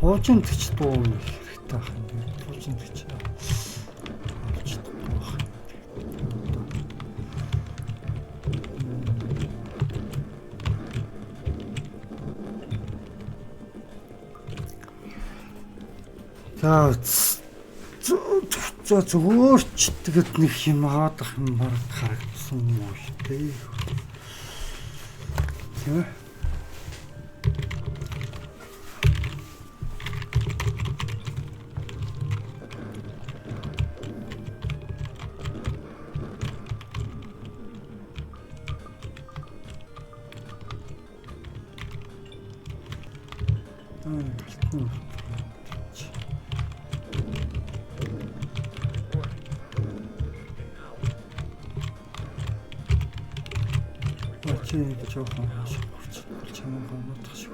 Speaker 1: Хуужинд ч дуу хэрэгтэй байх юм байна. Хуужинд ч авч дуу байх. За зүгээр ч тэгэд нэг юм хаадах юм баг харагдсан юм уу штэ. Тийм ээ. Чи жоохон хашгирч чамайг гомдох шиг.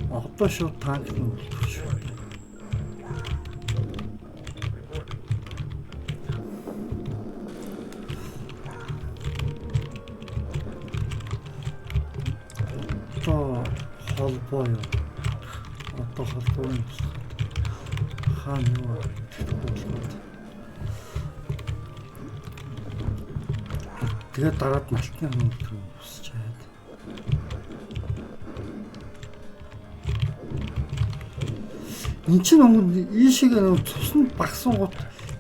Speaker 1: Одоо шууд танк нь үлдэх шүү. Холбоо юу? Одоо холбоо юм. Хаан юу болоод. Тэгээд дараад малтны хөнгөлөг үсч чаад. Энд чинь ийшээ цуснд багсан гут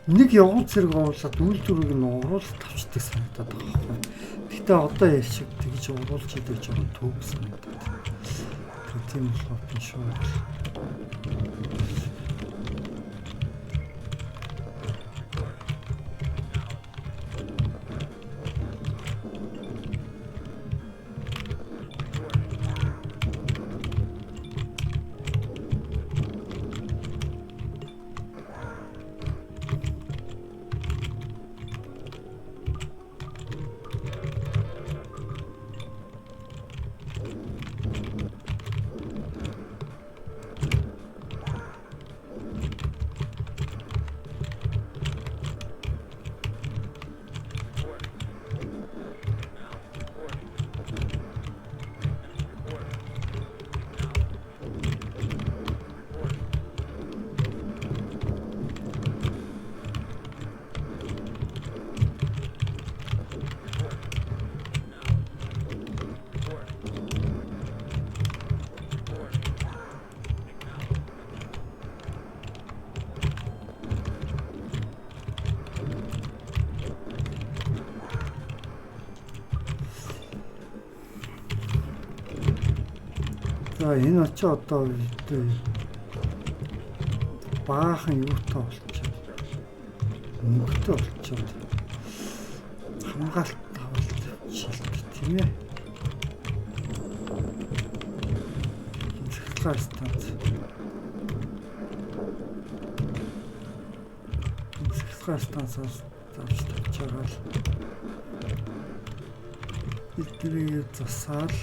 Speaker 1: нэг явган цэрэг оруулаад үйлдвэрийг нь уруулж тавчдаг санагдаад байгаа байхгүй. Гэтэ одоо ярьчих тэгж уруулж идэг жоохон төв санагдаад. Тийм болохоор шүү. За энэ очи одоо баахан юутай болчиход мөнгөтэй болчиход хамгаалт тавалт шилдэг тийм ээ. цахилгаан станц. Цахилгаан станцаас авч тавьж байгаа л эдгээр засаал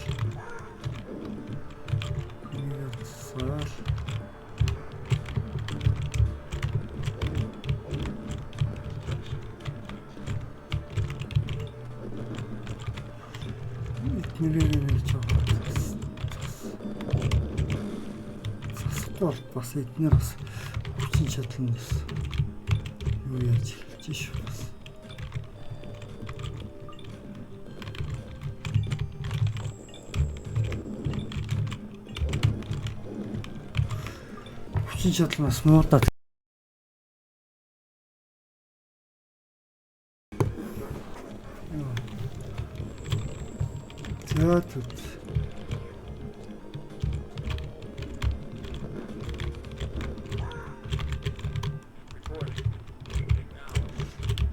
Speaker 1: эднэрээ жоо засахгүй бол бас эднэр бас хүчин чадал нь юу яаж эхэлж шүү бас. Хүчин чадал нас муудаад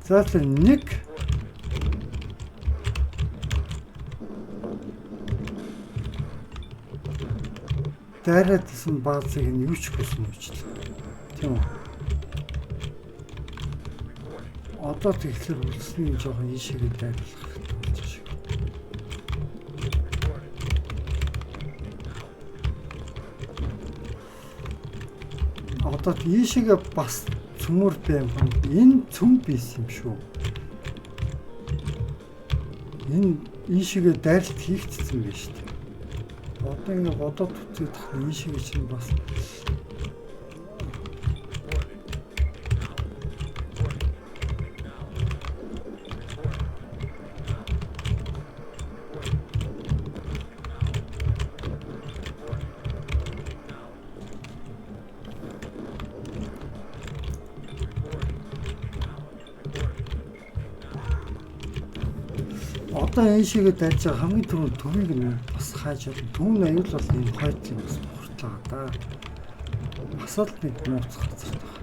Speaker 1: за тэр нэг дайрагдсан баазыг нь юу ч хүснэ гэж л. Тийм үү. Одоо тэгэхээр үлдсэний жоохон ийшээгээ дайрлах болж шиг. Одоо ийшээгээ бас цөмөр байм юм. Энэ цөм бис юм шүү. Энэ ийшээгээ дайралт хийгдсэн байж шүү. Одоо ингэ бодоод үзээд ийшээгээ чинь бас одоо энэ шигээ дайж байгаа хамгийн түрүүнд төвийг нь бас хааж байна. Түмэн аюул бол энэ хойтлын бас мохортлоо да. Бас л нэг нууц газар тах.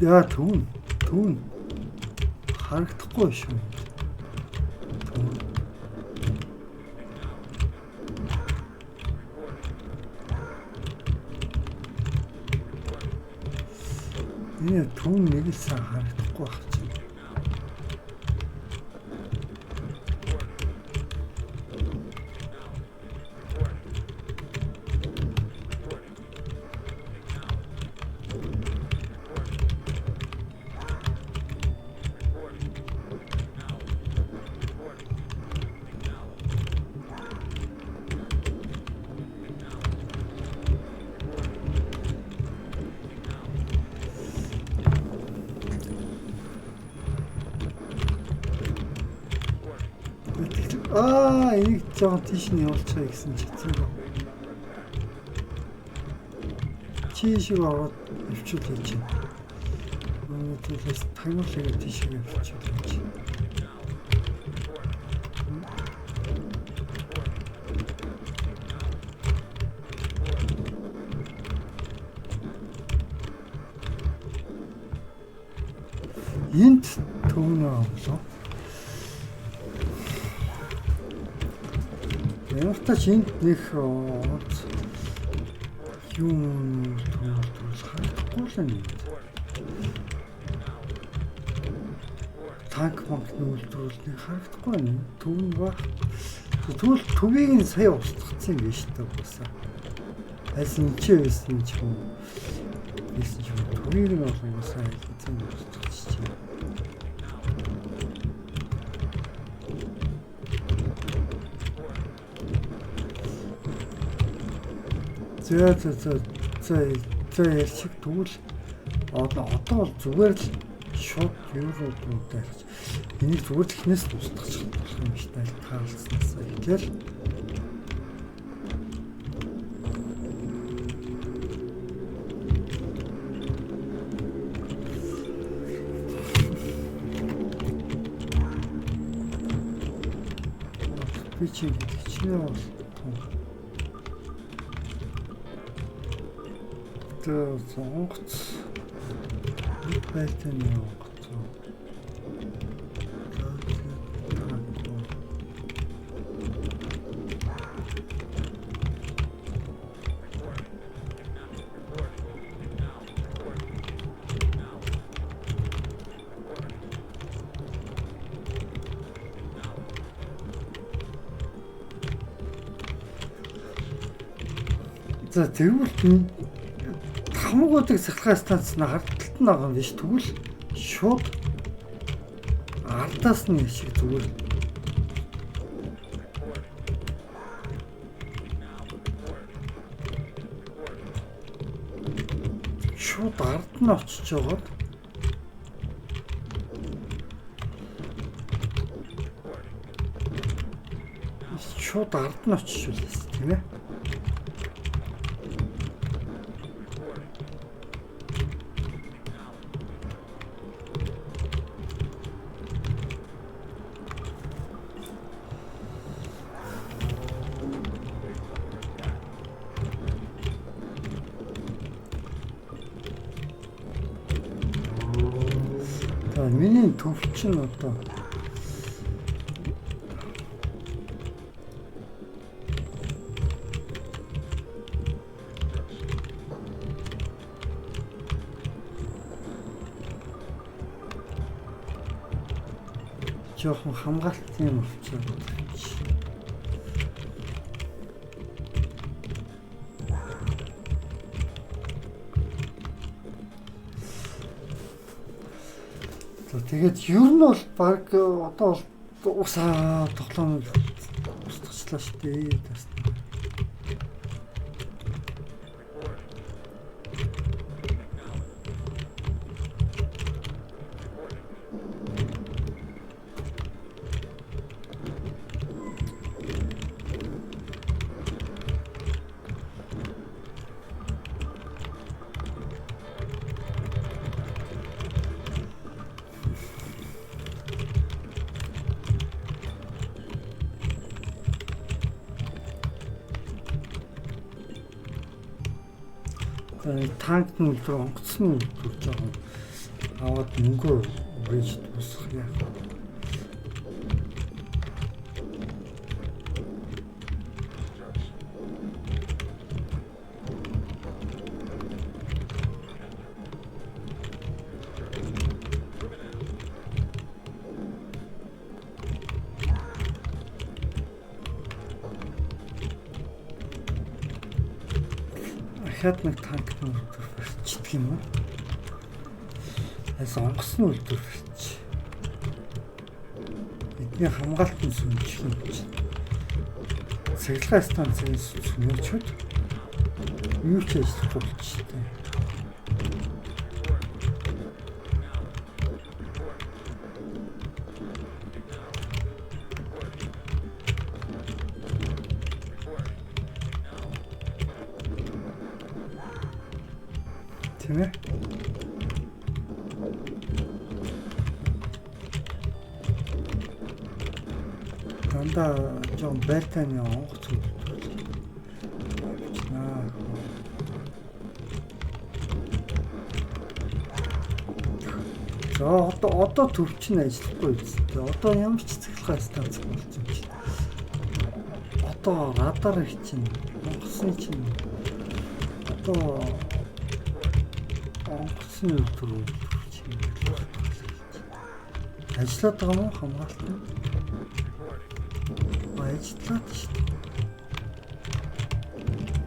Speaker 1: Яа түн харагдахгүй шүү. Энэ түн нэг л сайн харагдахгүй байх чинь. Энийг жоохон тийш нь явуулчихъя гэсэн чицэн гоо. Чи шиг аваад өвчүүл хийж байна. Өнөөдрөөс тагнуулыг тийшээ өвчүүл хийж. Энд төвнөө авлаа. Явтач энд нэг юм харахгүй л юм. Танк нүүлдүүлэх харагдахгүй юм. Түн ба. Тэгвэл төвийг нь сая устгацсан юм биш үү басаа. Айс энэ ч байсан ч юм. хийсэн ч төвийг нь бол уусаа хийсэн юм болчихчих чинь. За ярьчих тэгвэл одоо бол зүгээр л шууд евроо дээрч энийг зүгээр л ихнээс нь устгах болох юм шиг таалцснаас итэл би чи бол тэр сонгоц байтэн юм. За тэгвэл хамгуудыг сахилгын станц нь ардталт нь байгаа юм биш тэгвэл шууд ардаас нь шиг зүгээр шууд ард нь очиж жагаад шууд ард нь очиж үлээсэн тийм ээ. Миний төвч нь одоо жоохон хамгаалтын юм болчихсон. Тэгээд ер нь бол баг одоо бол усаа тоглоом устгачлаа шүү дээ. Танк нь үлдээ онгоцны үлдүүлж байгаа. Аваад мөнгөө өгөөж тусах яах вэ? Дахиад нэг танк нь үлдвэрчдэг юм уу? Онгоц нь үлдвэрч. Эдний хамгаалтын сүнжих юм чинь. Цэглэгээ станцын сүнжүүд юу ч ажиллахгүй болчихсон. Тийм ээ. Дандаа жоон байтаны онгоц үлдвэл. За одоо төвч нь ажиллахгүй биз дээ. Одоо ямар ч цэглэгээ станц болсон юм чи. Одоо радар их чинь онгоцны чинь одоо онгоцны үлдвэр чинь ажиллаад байгаа мó хамгаалт нь ажиллаад шүү дээ.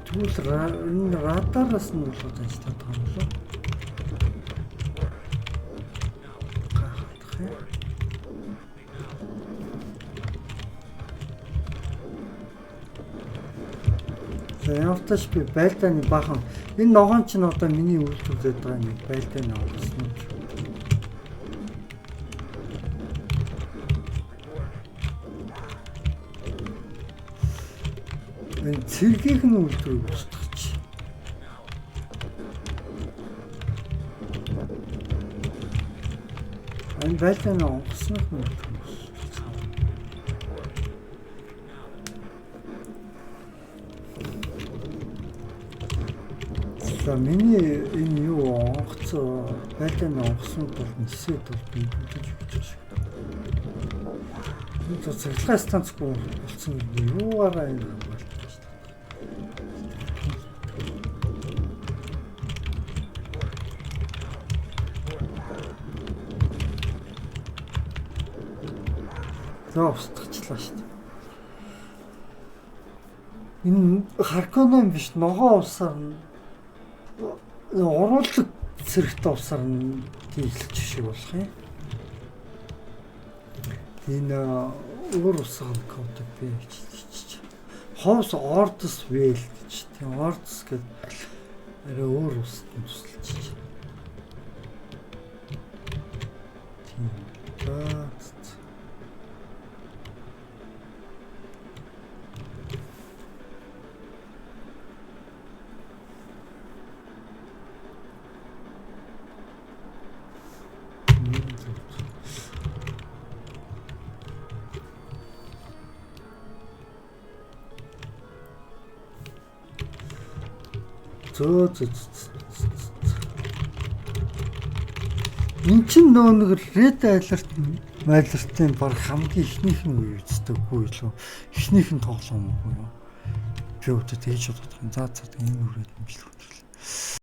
Speaker 1: Тэгвэл энэ радараас нь болоод ажиллаад байгаа юм болоо. юм. За явтаж би байлдааны бахан. Энэ ногоон чинь одоо миний үйлдвэрлээд байгаа нэг байлдааны авсан юм. Энэ цэргийг нь үйлдвэрлэж байгаа чи. Энэ байлдааны авсан юм. За миний энэ юу онгоцоо байлдааны онгоцнууд бол нисээд бол би бүдэж өгч шиг. Энэ цэцэрлэгээ станцгүй болсон юугаараа энэ хамгаалж байна шүү дээ. За устгачлаа шүү дээ. Энэ Харконом биш ногоон усаар оруулаг цэрэгтэй усаар нь дийлж шиг болох юм. Энэ өөр усаар код би хийж. Хоос ордос вэйл гэж тийм ордос гэдэг арай өөр усд нь тусалж чинь. Тийм. Зөө. Энд чинь нөө нэг red alert-ийн баг хамгийн ихнийх нь үе үздэг үгүй илүү. Ихнийх нь тоглоом уу юу? Би өдөрт хийж бодох юм. За энэ үрээд амжилт хүрлээ.